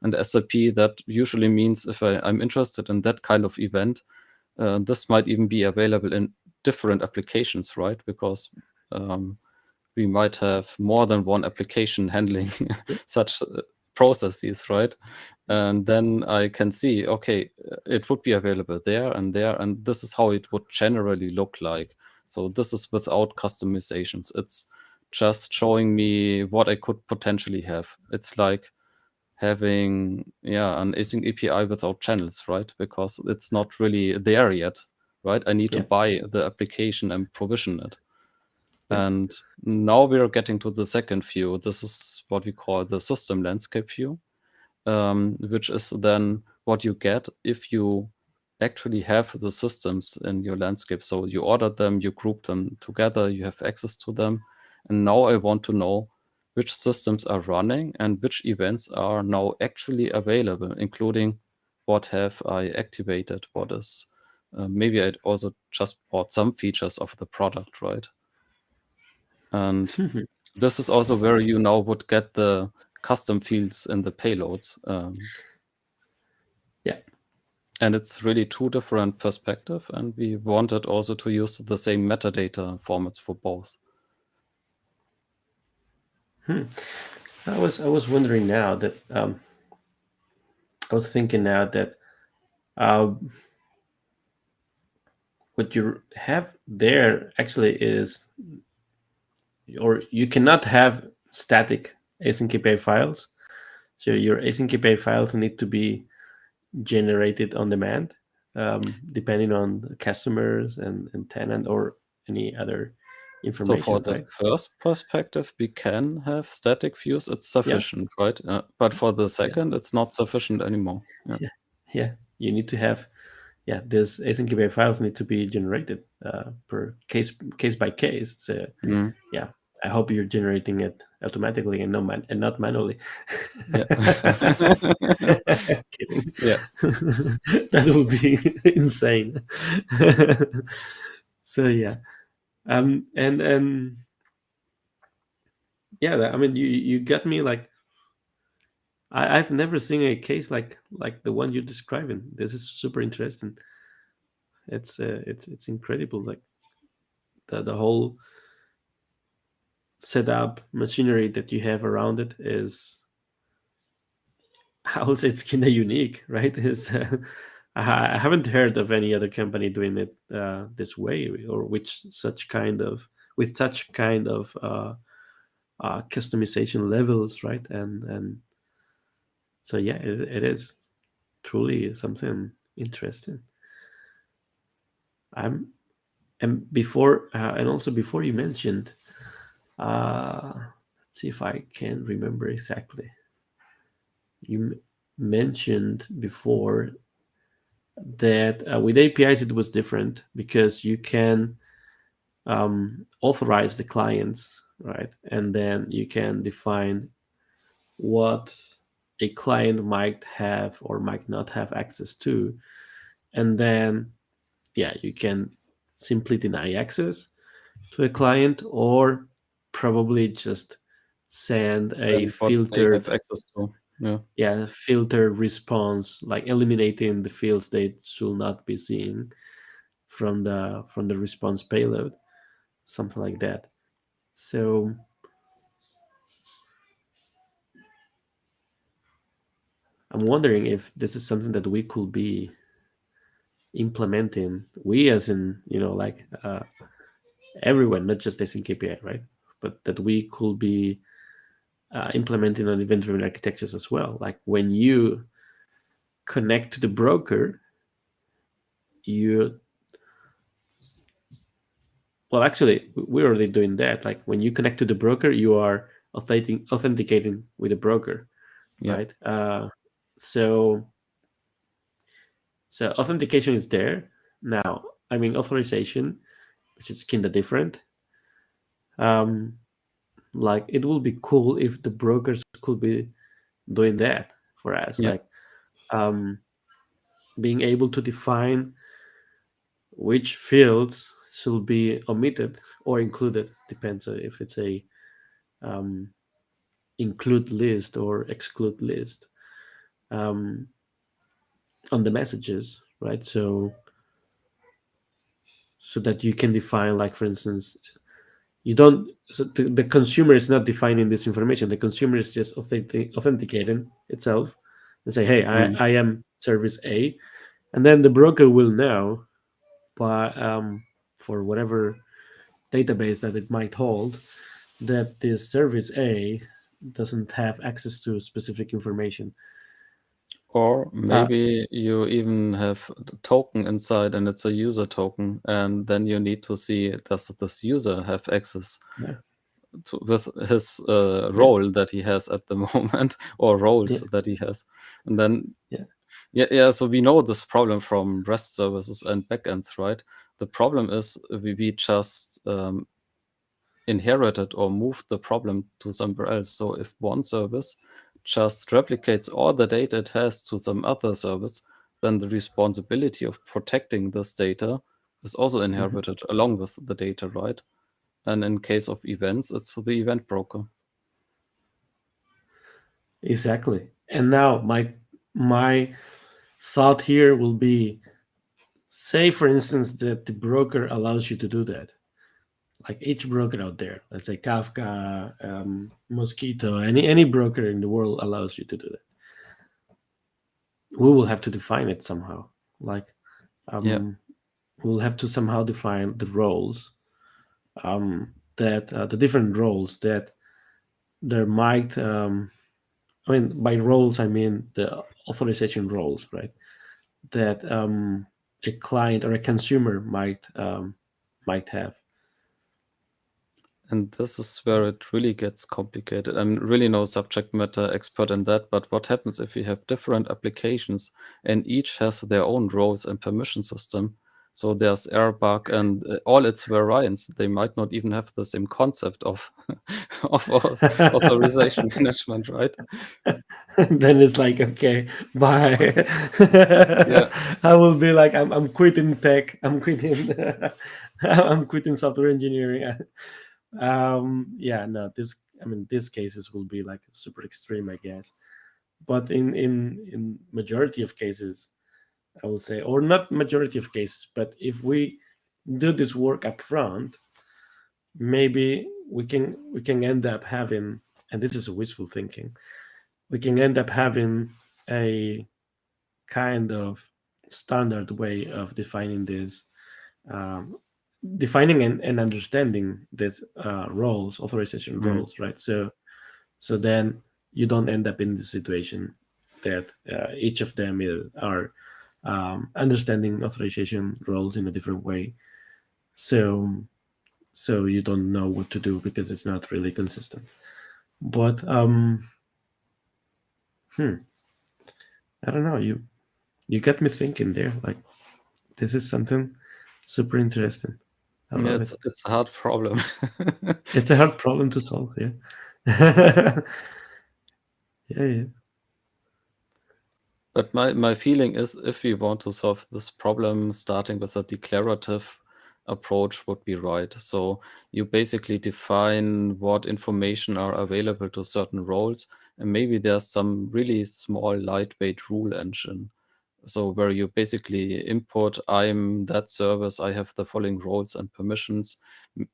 Speaker 2: And SAP, that usually means if I'm interested in that kind of event, this might even be available in different applications, right? Because we might have more than one application handling such processes, right? And then I can see, okay, it would be available there, and this is how it would generally look like. So this is without customizations. It's just showing me what I could potentially have. It's like having an async API without channels, right? Because it's not really there yet, right? I need to
Speaker 1: Yeah,
Speaker 2: buy the application and provision it.
Speaker 1: yeah,
Speaker 2: And now we are getting to the second view. This is what we call the system landscape view, which is then what you get if you actually have the systems in your landscape. So you ordered them, you group them together, you have access to them. And now I want to know which systems are running and which events are now actually available, including what have I activated, what is maybe I also just bought some features of the product, right? And this is also where you now would get the custom fields in the payloads.
Speaker 1: yeah.
Speaker 2: And it's really two different perspectives, and we wanted also to use the same metadata formats for both.
Speaker 1: Hmm. I was wondering now that I was thinking now that uh, what you have there actually is, or you cannot have static async API files. So your async API files need to be generated on demand, depending on the customers and tenant or any other
Speaker 2: So for
Speaker 1: information,
Speaker 2: the
Speaker 1: right?
Speaker 2: first perspective, we can have static views. It's
Speaker 1: Yeah,
Speaker 2: sufficient, right? But for the
Speaker 1: yeah,
Speaker 2: second, it's not sufficient anymore. Yeah.
Speaker 1: yeah, yeah. You need to have, yeah, this async API files need to be generated per case by case. So
Speaker 2: Mm.
Speaker 1: yeah, I hope you're generating it automatically and not manually.
Speaker 2: Yeah.
Speaker 1: Kidding.
Speaker 2: Yeah.
Speaker 1: That would be insane. So yeah, and yeah, I mean, you got me. Like, I've never seen a case like the one you're describing. This is super interesting. It's incredible. Like the whole setup machinery that you have around it is, I would say, it's kind of unique, right? Is I haven't heard of any other company doing it this way, or with such kind of customization levels, right? And so yeah, it is truly something interesting. I'm and before and also before you mentioned, let's see if I can remember exactly. You mentioned before that with APIs it was different because you can authorize the clients, right? And then you can define what a client might have or might not have access to. And then, yeah, you can simply deny access to a client or probably just send a
Speaker 2: And what they
Speaker 1: filtered,
Speaker 2: have access to. Yeah.
Speaker 1: yeah, filtered response, like eliminating the fields they should not be seen from the response payload, something like that. So I'm wondering if this is something that we could be implementing. We, as in, like everyone, not just async API, right? But that we could be implementing on event-driven architectures as well. Like when you connect to the broker, you well, actually, we're already doing that. Like when you connect to the broker, you are authenticating with the broker,
Speaker 2: Yeah.
Speaker 1: right? So so authentication is there now. I mean, authorization, which is kind of different. Um, like it will be cool if the brokers could be doing that for us,
Speaker 2: Yeah.
Speaker 1: like um, being able to define which fields should be omitted or included. Depends on if it's a um, include list or exclude list um, on the messages, right? So that you can define, like, for instance, you don't so the consumer is not defining this information. The consumer is just authenticating itself and say, hey, I,
Speaker 2: Mm.
Speaker 1: I am service A, and then the broker will know by for whatever database that it might hold, that this service A doesn't have access to specific information.
Speaker 2: Or
Speaker 1: uh,
Speaker 2: maybe you even have the token inside and it's a user token, and then you need to see, does this user have access
Speaker 1: yeah,
Speaker 2: to with his
Speaker 1: yeah,
Speaker 2: role that he has at the moment, or
Speaker 1: yeah,
Speaker 2: roles that he has. And then
Speaker 1: yeah,
Speaker 2: yeah, so we know this problem from REST services and backends, right? The problem is we just inherited or moved the problem to somewhere else. So if one service just replicates all the data it has to some other service, then the responsibility of protecting this data is also
Speaker 1: mhm,
Speaker 2: inherited along with the data, right? And in case of events, it's the event broker.
Speaker 1: exactly. And now my thought here will be, say for instance that the broker allows you to do that. like each broker out there, let's say Kafka, Mosquito, any broker in the world allows you to do that. We will have to define it somehow. Like
Speaker 2: Yeah.
Speaker 1: um, we'll have to somehow define the roles, that the different roles that there might. I mean, by roles, I mean the authorization roles, right? That a client or a consumer might have.
Speaker 2: And this is where it really gets complicated. I'm really no subject matter expert in that, but what happens if you have different applications and each has their own roles and permission system? So there's Airbag and all its variants. They might not even have the same concept of of authorization management, right?
Speaker 1: Then it's like, okay, bye.
Speaker 2: Yeah.
Speaker 1: I will be like, I'm quitting tech. I'm quitting. I'm quitting software engineering. Yeah, no, this. I mean, these cases will be like super extreme, I guess. But in majority of cases, I will say, or not majority of cases, but if we do this work up front, maybe we can end up having, and this is a wishful thinking, we can end up having a kind of standard way of defining this, um, defining and understanding these roles, authorization
Speaker 2: Mm.
Speaker 1: roles, right? So then you don't end up in the situation that each of them are understanding authorization roles in a different way. So you don't know what to do because it's not really consistent. But hmm, I don't know. You get me thinking there. Like this is something super interesting. I
Speaker 2: Yeah,
Speaker 1: love it.
Speaker 2: it's a hard problem.
Speaker 1: It's a hard problem to solve. Yeah. Yeah. Yeah.
Speaker 2: But my feeling is if we want to solve this problem, starting with a declarative approach would be right. So you basically define what information are available to certain roles, and maybe there's some really small lightweight rule engine. So where you basically input, I'm that service, I have the following roles and permissions. M-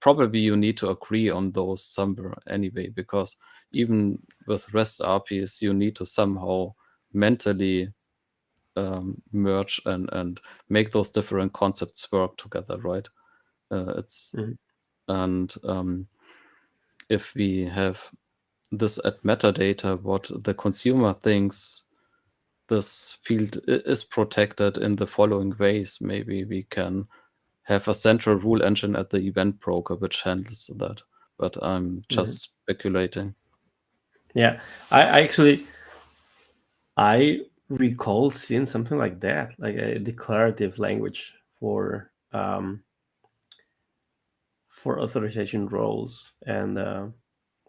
Speaker 2: Probably you need to agree on those somewhere anyway, because even with REST APIs, you need to somehow mentally merge and make those different concepts work together, right? It's
Speaker 1: Mhm.
Speaker 2: and if we have this at metadata, what the consumer thinks this field is protected in the following ways, maybe we can have a central rule engine at the event broker which handles that. But I'm
Speaker 1: Mhm.
Speaker 2: just speculating.
Speaker 1: Yeah. I actually I recall seeing something like that, like a declarative language for authorization roles, and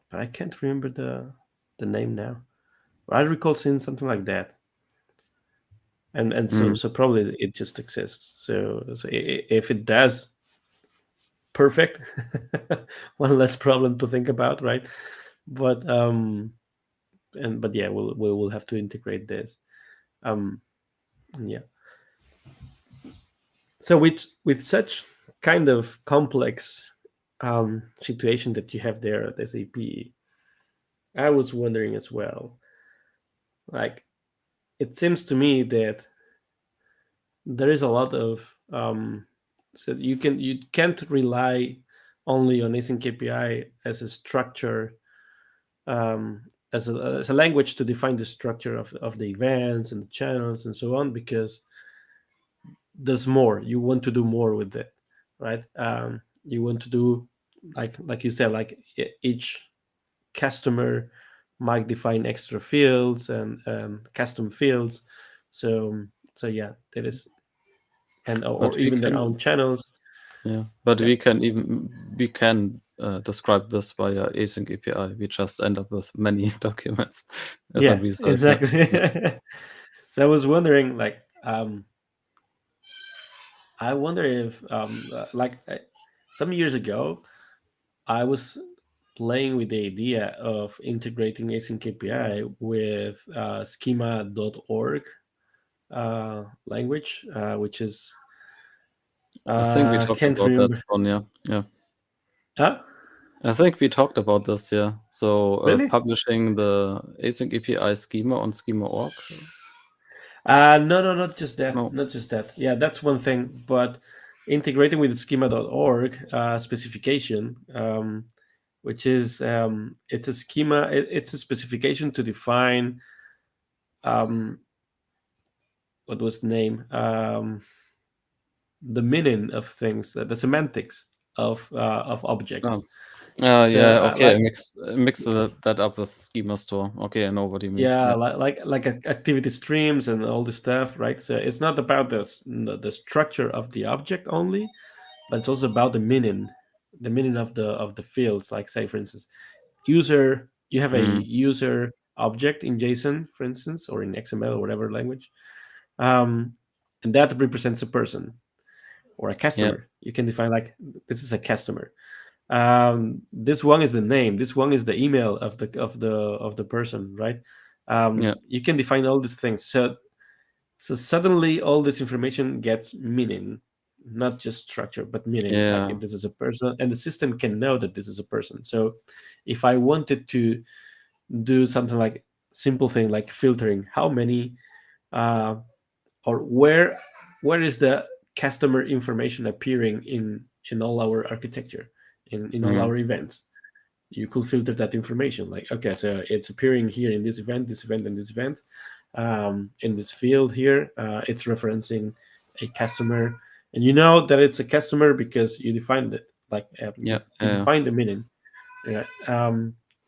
Speaker 1: but I can't remember the name now. I recall seeing something like that, and so
Speaker 2: Mm.
Speaker 1: so probably it just exists. So if it does, perfect. One less problem to think about, right? But yeah, we'll have to integrate this. Um, yeah. So with such kind of complex situation that you have there at SAP, I was wondering as well. Like it seems to me that there is a lot of so you can't rely only on async API as a structure, um, as a language to define the structure of the events and the channels and so on, because there's more. You want to do more with it, right? You want to do, like you said, like each customer might define extra fields and custom fields. So yeah, that is, and
Speaker 2: But
Speaker 1: or
Speaker 2: we
Speaker 1: even their
Speaker 2: can
Speaker 1: own channels.
Speaker 2: Yeah, but
Speaker 1: Yeah,
Speaker 2: we can describe this via async API. We just end up with many documents as a
Speaker 1: yeah,
Speaker 2: result. Yeah,
Speaker 1: exactly.
Speaker 2: yeah.
Speaker 1: So I was wondering, like, I wonder if, some years ago, I was playing with the idea of integrating async API with schema.org language, which is
Speaker 2: I think we talked
Speaker 1: can't
Speaker 2: about that
Speaker 1: remember.
Speaker 2: one. Yeah, yeah.
Speaker 1: Huh?
Speaker 2: I think we talked about this, yeah. So,
Speaker 1: Really?
Speaker 2: publishing the async API schema on schema.org?
Speaker 1: No, no, not just that.
Speaker 2: No.
Speaker 1: Not just that. Yeah, that's one thing. But integrating with the schema.org specification, which is it's a schema. It's a specification to define um, what was the name? The meaning of things, the semantics of objects.
Speaker 2: Oh.
Speaker 1: So
Speaker 2: Yeah, okay,
Speaker 1: like
Speaker 2: I mixed that up with schema store. Okay, I know what you mean.
Speaker 1: yeah,
Speaker 2: Yeah.
Speaker 1: activity streams and all this stuff, right? So it's not about the structure of the object only, but it's also about the meaning of the fields. Like say, for instance, user. You have a
Speaker 2: Mm,
Speaker 1: user object in JSON, for instance, or in XML or whatever language, um, and that represents a person or a
Speaker 2: yeah,
Speaker 1: customer. You can define like this is a customer. This one is the name. This one is the email of the person, right?
Speaker 2: yeah,
Speaker 1: You can define all these things. So suddenly all this information gets meaning, not just structure, but meaning. Like
Speaker 2: yeah.
Speaker 1: if this is a person, and the system can know that this is a person. So if I wanted to do something like simple thing like filtering, how many uh, or where is the customer information appearing in all our architecture, in all
Speaker 2: Mm,
Speaker 1: our events, you could filter that information like okay, so it's appearing here in this event and this event, in this field here, it's referencing a customer, and you know that it's a customer because you defined it, like
Speaker 2: yeah,
Speaker 1: you
Speaker 2: yeah,
Speaker 1: define the meaning. Yeah.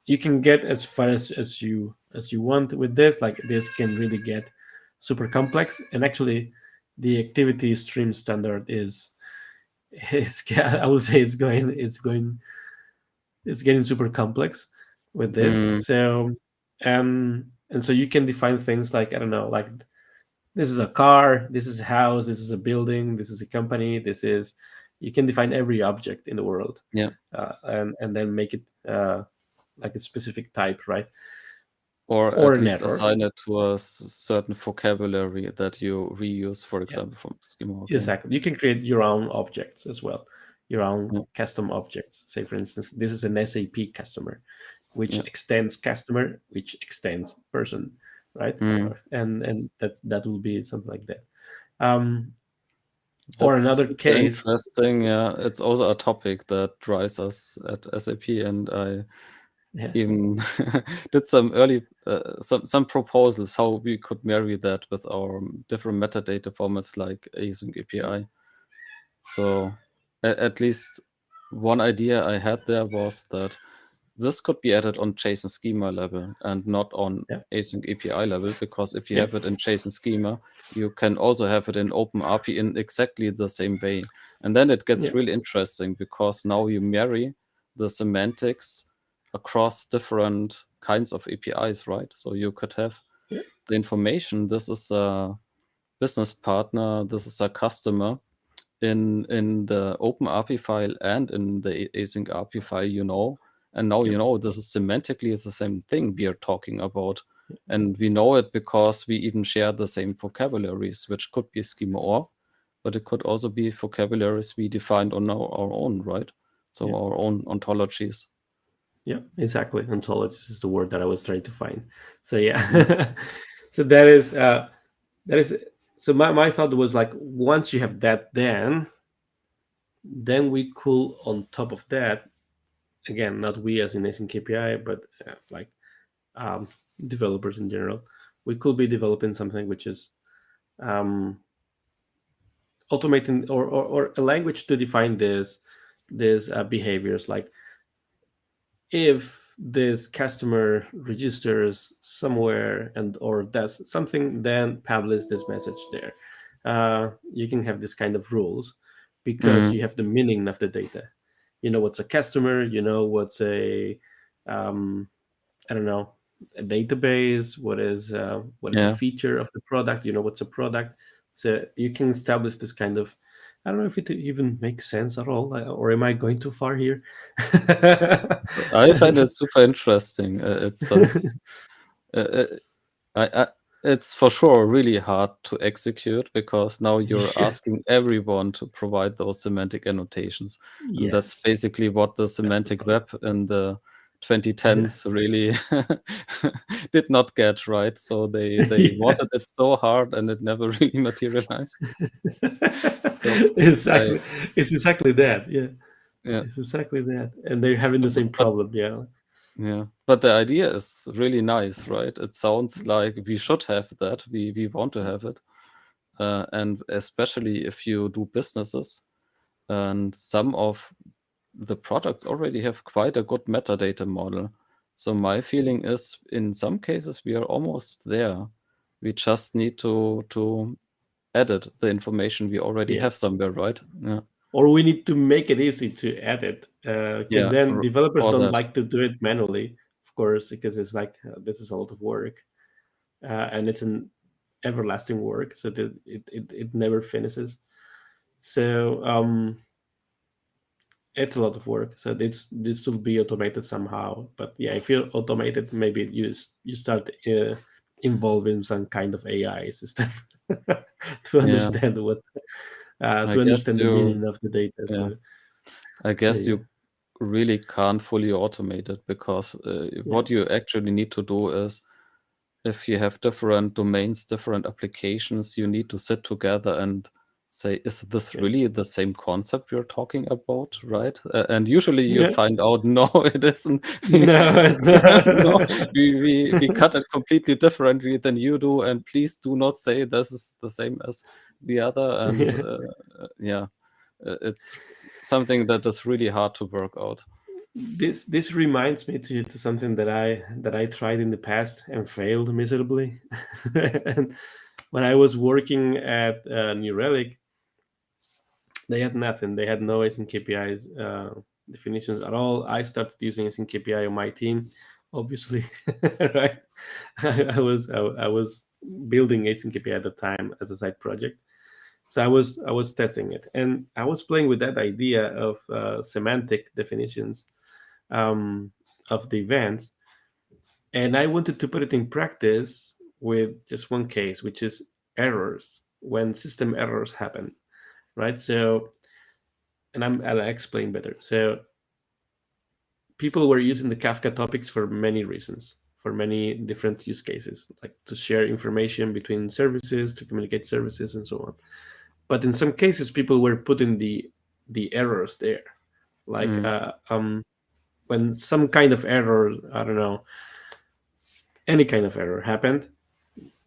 Speaker 1: You can get as far as you want with this. Like this can really get super complex, and actually, the activity stream standard is I would say it's getting super complex with this.
Speaker 2: mm,
Speaker 1: So and so you can define things like I don't know, like this is a car, this is a house, this is a building, this is a company, this is you can define every object in the world,
Speaker 2: yeah.
Speaker 1: and then make it like a specific type, right?
Speaker 2: Or
Speaker 1: Or
Speaker 2: at
Speaker 1: an
Speaker 2: least
Speaker 1: error.
Speaker 2: assign it to a certain vocabulary that you reuse, for
Speaker 1: Yeah,
Speaker 2: example, from schema. Okay.
Speaker 1: exactly. You can create your own objects as well, your own
Speaker 2: Yeah,
Speaker 1: custom objects. Say, for instance, this is an SAP customer, which
Speaker 2: yeah.
Speaker 1: extends customer, which extends person, right?
Speaker 2: Mm.
Speaker 1: And that will be something like that. Um, or
Speaker 2: That's
Speaker 1: another
Speaker 2: super
Speaker 1: case,
Speaker 2: interesting. Yeah, it's also a topic that drives us at SAP, and I
Speaker 1: yeah,
Speaker 2: even did some early some proposals how we could marry that with our different metadata formats like async
Speaker 1: yeah,
Speaker 2: API. So at least one idea I had there was that this could be added on JSON schema level and not on
Speaker 1: yeah,
Speaker 2: async API level, because if you
Speaker 1: yeah,
Speaker 2: have it in JSON schema, you can also have it in OpenAPI in exactly the same way. And then it
Speaker 1: yeah,
Speaker 2: gets really interesting because now you marry the semantics across different kinds of APIs, right? So you could have
Speaker 1: yeah,
Speaker 2: the information, this is a business partner, this is a customer, in the open API file and in the async API file, and now
Speaker 1: yeah,
Speaker 2: this is semantically is the same thing we are talking about. And we know it because we even share the same vocabularies, which could be schema or, but it could also be vocabularies we defined on our own, right? So
Speaker 1: yeah,
Speaker 2: our own ontologies.
Speaker 1: yeah, exactly. Ontologist is the word that I was trying to find. So yeah,
Speaker 2: Yeah.
Speaker 1: so that is. So my thought was like once you have that, then we could on top of that, again, not we as in async KPI, but like um, developers in general, we could be developing something which is um, automating or a language to define this behaviors, like if this customer registers somewhere and or does something, then publish this message there. You can have this kind of rules because
Speaker 2: Mm,
Speaker 1: you have the meaning of the data. You know what's a customer, you know what's a um, I don't know, a database, what is a
Speaker 2: yeah.
Speaker 1: feature of the product, you know what's a product. So you can establish this kind of, I don't know if it even makes sense at all, or am I going too far here?
Speaker 2: I find it super interesting. It's some uh, uh, I It's for sure really hard to execute because now you're
Speaker 1: Yes,
Speaker 2: asking everyone to provide those semantic annotations. And that's
Speaker 1: yes,
Speaker 2: basically what the
Speaker 1: that's the
Speaker 2: semantic
Speaker 1: problem.
Speaker 2: web in the 2010s really did not get, right. So they wanted it
Speaker 1: Yes.
Speaker 2: so hard and it never really materialized. So I
Speaker 1: Exactly. It's exactly that. Yeah.
Speaker 2: yeah,
Speaker 1: It's exactly that. And they're having the same
Speaker 2: but
Speaker 1: problem. Yeah.
Speaker 2: yeah, but the idea is really nice, right? It sounds like we should have that. We want to have it. And especially if you do businesses, and some of the products already have quite a good metadata model. So my feeling is in some cases we are almost there. We just need to edit the information we already
Speaker 1: Yeah.
Speaker 2: have somewhere, right? Yeah.
Speaker 1: Or we need to make it easy to edit, because
Speaker 2: Yeah,
Speaker 1: then developers
Speaker 2: or
Speaker 1: don't
Speaker 2: that.
Speaker 1: like to do it manually, of course, because it's like this is a lot of work, and it's an everlasting work, so that it never finishes. So it's a lot of work. So this should be automated somehow. But yeah, if you automate it, maybe you start involving some kind of AI system to
Speaker 2: Yeah,
Speaker 1: understand what
Speaker 2: I
Speaker 1: to
Speaker 2: guess
Speaker 1: understand the
Speaker 2: you
Speaker 1: meaning of the data.
Speaker 2: yeah,
Speaker 1: So
Speaker 2: I
Speaker 1: so
Speaker 2: guess
Speaker 1: yeah,
Speaker 2: you really can't fully automate it because
Speaker 1: yeah,
Speaker 2: what you actually need to do is if you have different domains, different applications, you need to sit together and say, is this
Speaker 1: yeah.
Speaker 2: really the same concept you're talking about, right? And usually you
Speaker 1: Yeah.
Speaker 2: find out, no, it isn't.
Speaker 1: No, it's
Speaker 2: No,
Speaker 1: not.
Speaker 2: we cut it completely differently than you do, and please do not say this is the same as the other. And
Speaker 1: Yeah.
Speaker 2: yeah, it's something that is really hard to work out.
Speaker 1: This reminds me to something that I tried in the past and failed miserably. And when I was working at New Relic, they had nothing. They had no async KPIs definitions at all. I started using async KPI on my team, obviously, right? I was building async KPI at the time as a side project. So I was testing it, and I was playing with that idea of semantic definitions um, of the events, and I wanted to put it in practice with just one case, which is errors when system errors happen, right? So, and I'll explain better. So, people were using the Kafka topics for many reasons, for many different use cases, like to share information between services, to communicate services, and so on. But in some cases, people were putting the errors there, like
Speaker 2: Mm,
Speaker 1: when some kind of error, I don't know, any kind of error happened,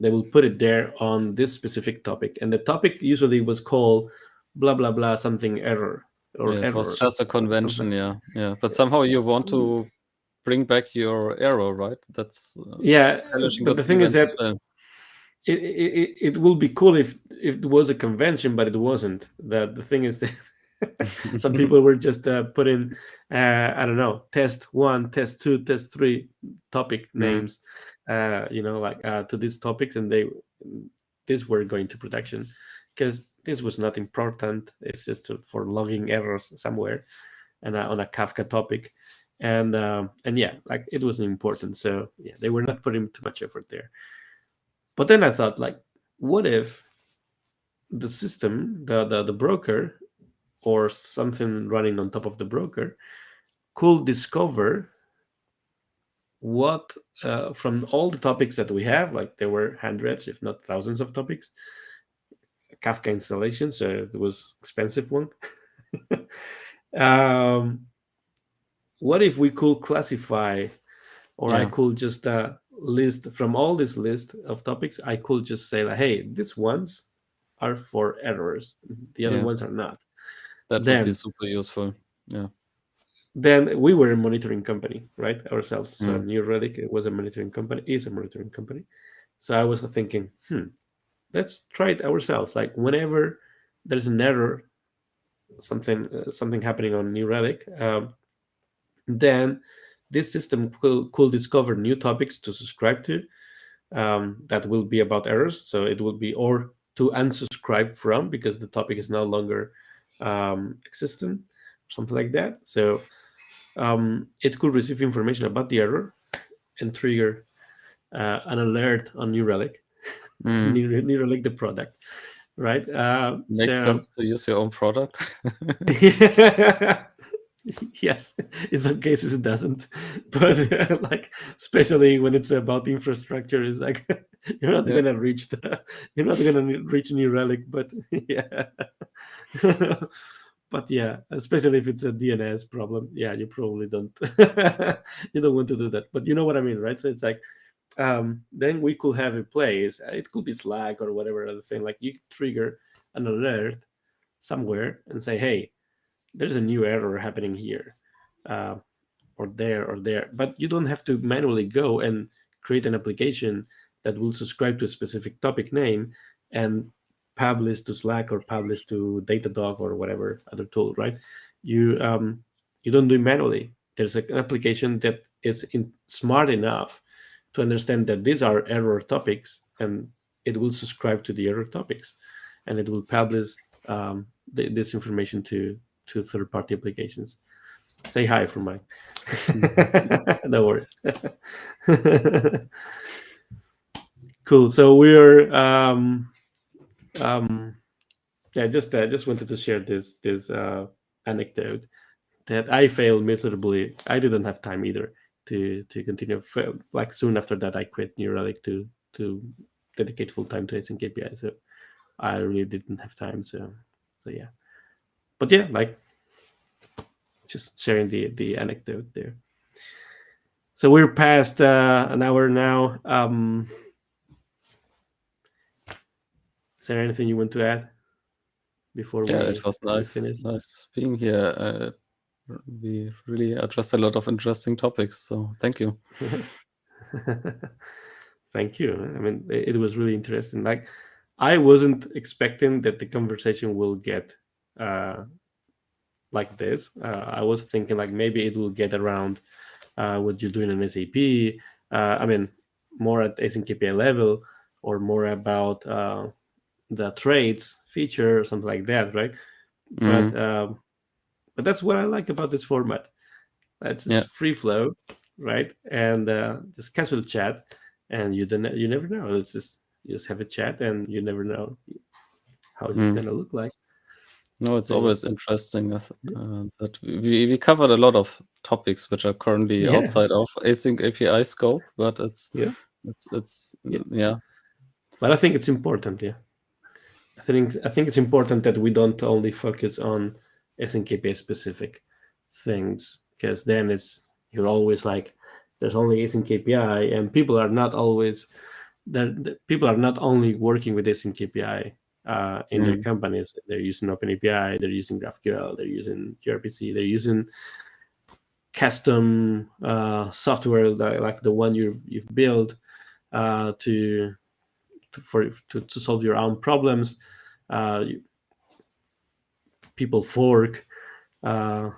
Speaker 1: they will put it there on this specific topic, and the topic usually was called blah blah blah something error or
Speaker 2: yeah, it was
Speaker 1: errors,
Speaker 2: just a
Speaker 1: something.
Speaker 2: convention, yeah, yeah. But somehow you want to bring back your arrow, right? That's
Speaker 1: Yeah,
Speaker 2: challenging
Speaker 1: but
Speaker 2: with
Speaker 1: the thing is
Speaker 2: events
Speaker 1: that
Speaker 2: as well.
Speaker 1: it will be cool if it was a convention, but it wasn't. The thing is that some people were just putting I don't know, test one, test two, test three topic
Speaker 2: Mm,
Speaker 1: names, like to these topics, and these were going to production because this was not important. It's just for logging errors somewhere and on a Kafka topic, and yeah, like it wasn't important. So yeah, they were not putting too much effort there. But then I thought, like, what if the system, the broker, or something running on top of the broker could discover what from all the topics that we have, like there were hundreds, if not thousands of topics, Kafka installation, so it was expensive one. um, what if we could classify, or I
Speaker 2: yeah,
Speaker 1: could just list from all this list of topics, I could just say like, hey, these ones are for errors, the other
Speaker 2: yeah,
Speaker 1: ones are not.
Speaker 2: that would be
Speaker 1: then
Speaker 2: super useful. Yeah.
Speaker 1: then we were a monitoring company, right, ourselves. So
Speaker 2: Mm,
Speaker 1: New Relic was a monitoring company, is a monitoring company. So I was thinking, let's try it ourselves. Like whenever there's an error, something happening on New Relic, then this system could discover new topics to subscribe to, that will be about errors. So it will be, or to unsubscribe from because the topic is no longer existent, something like that. So it could receive information about the error and trigger an alert on New Relic.
Speaker 2: Mm.
Speaker 1: New Relic the product, right?
Speaker 2: Makes sense to use your own product.
Speaker 1: Yes, in some cases it doesn't, but like especially when it's about infrastructure, is like you're not
Speaker 2: Yeah.
Speaker 1: gonna reach you're not gonna reach New Relic, but yeah. But yeah, especially if it's a DNS problem, yeah, you probably don't you don't want to do that. But you know what I mean, right? So it's like then we could have a place. It could be Slack or whatever other thing. Like you trigger an alert somewhere and say, "Hey, there's a new error happening here, uh, or there." But you don't have to manually go and create an application that will subscribe to a specific topic name and publish to Slack or publish to Datadog or whatever other tool, right? You you don't do it manually. There's an application that is smart enough to understand that these are error topics, and it will subscribe to the error topics, and it will publish this information to third party applications. Say hi for mine. No worries. Cool. So we're um, yeah, just wanted to share this anecdote that I failed miserably. I didn't have time either to continue. Like soon after that, I quit New Relic to dedicate full time to async API. So I really didn't have time. So yeah. But yeah, like just sharing the anecdote there. So we're past an hour now. Is there anything you want to add before
Speaker 2: Yeah, it was
Speaker 1: we
Speaker 2: nice
Speaker 1: finish?
Speaker 2: nice being here. We really addressed a lot of interesting topics, so thank you.
Speaker 1: Thank you. I mean, it was really interesting. Like, I wasn't expecting that the conversation will get uh, like this. I was thinking like maybe it will get around what you're doing in SAP. I mean, more at async API level, or more about the trades feature or something like that, right? But
Speaker 2: Mm,
Speaker 1: um, but that's what I like about this format. It's
Speaker 2: yeah.
Speaker 1: just free flow, right? And just casual chat, and you never know. It's just you just have a chat, and you never know how is it
Speaker 2: Mm.
Speaker 1: gonna look like.
Speaker 2: No, it's
Speaker 1: So
Speaker 2: always interesting that we covered a lot of topics which are currently
Speaker 1: yeah,
Speaker 2: outside of async API scope, but
Speaker 1: yeah,
Speaker 2: it's
Speaker 1: yes.
Speaker 2: yeah.
Speaker 1: But I think it's important. Yeah, I think it's important that we don't only focus on SNKPA specific things, because then you're always like there's only async API, and people are not always people are not only working with async API in their
Speaker 2: Mm,
Speaker 1: companies. They're using OpenAPI, they're using GraphQL, they're using gRPC, they're using custom software like the one you've built to solve your own problems. Uh, People fork uh,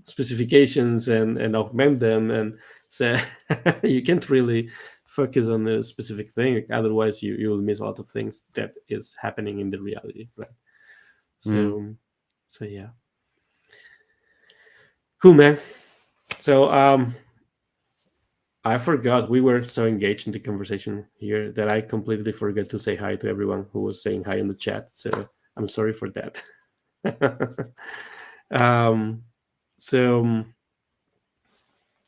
Speaker 1: specifications and augment them, and so you can't really focus on a specific thing. Otherwise, you will miss a lot of things that is happening in the reality, right?
Speaker 2: mm.
Speaker 1: So yeah, cool, man. So I forgot we were so engaged in the conversation here that I completely forgot to say hi to everyone who was saying hi in the chat. So I'm sorry for that. um, so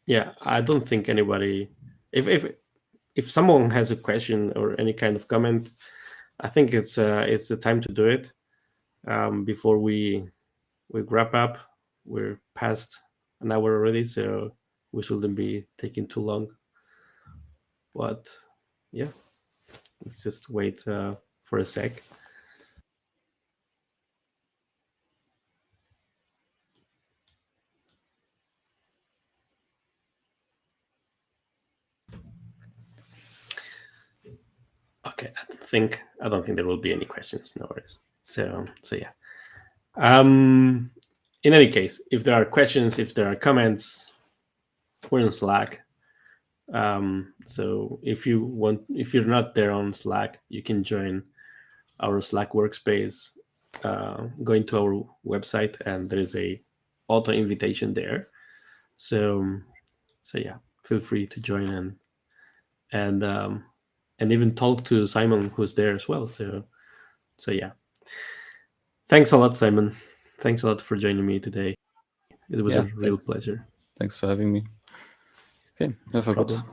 Speaker 1: yeah, I don't think anybody. If someone has a question or any kind of comment, I think it's the time to do it before we wrap up. We're past an hour already, so we shouldn't be taking too long. But yeah, let's just wait for a sec. Okay, I don't think there will be any questions. No worries. So yeah. Um, in any case, if there are questions, if there are comments, we're in Slack. So if you're not there on Slack, you can join our Slack workspace. Going to our website, and there is a auto invitation there. So yeah, feel free to join in, and and even talk to Simon, who's there as well. So yeah, thanks a lot, Simon. Thanks a lot for joining me today. It was
Speaker 2: Yeah,
Speaker 1: a real
Speaker 2: thanks.
Speaker 1: pleasure.
Speaker 2: Thanks for having me. Okay,
Speaker 1: No
Speaker 2: have a
Speaker 1: problem.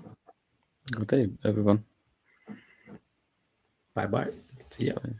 Speaker 2: good day, everyone.
Speaker 1: Bye bye. See ya.
Speaker 2: Bye.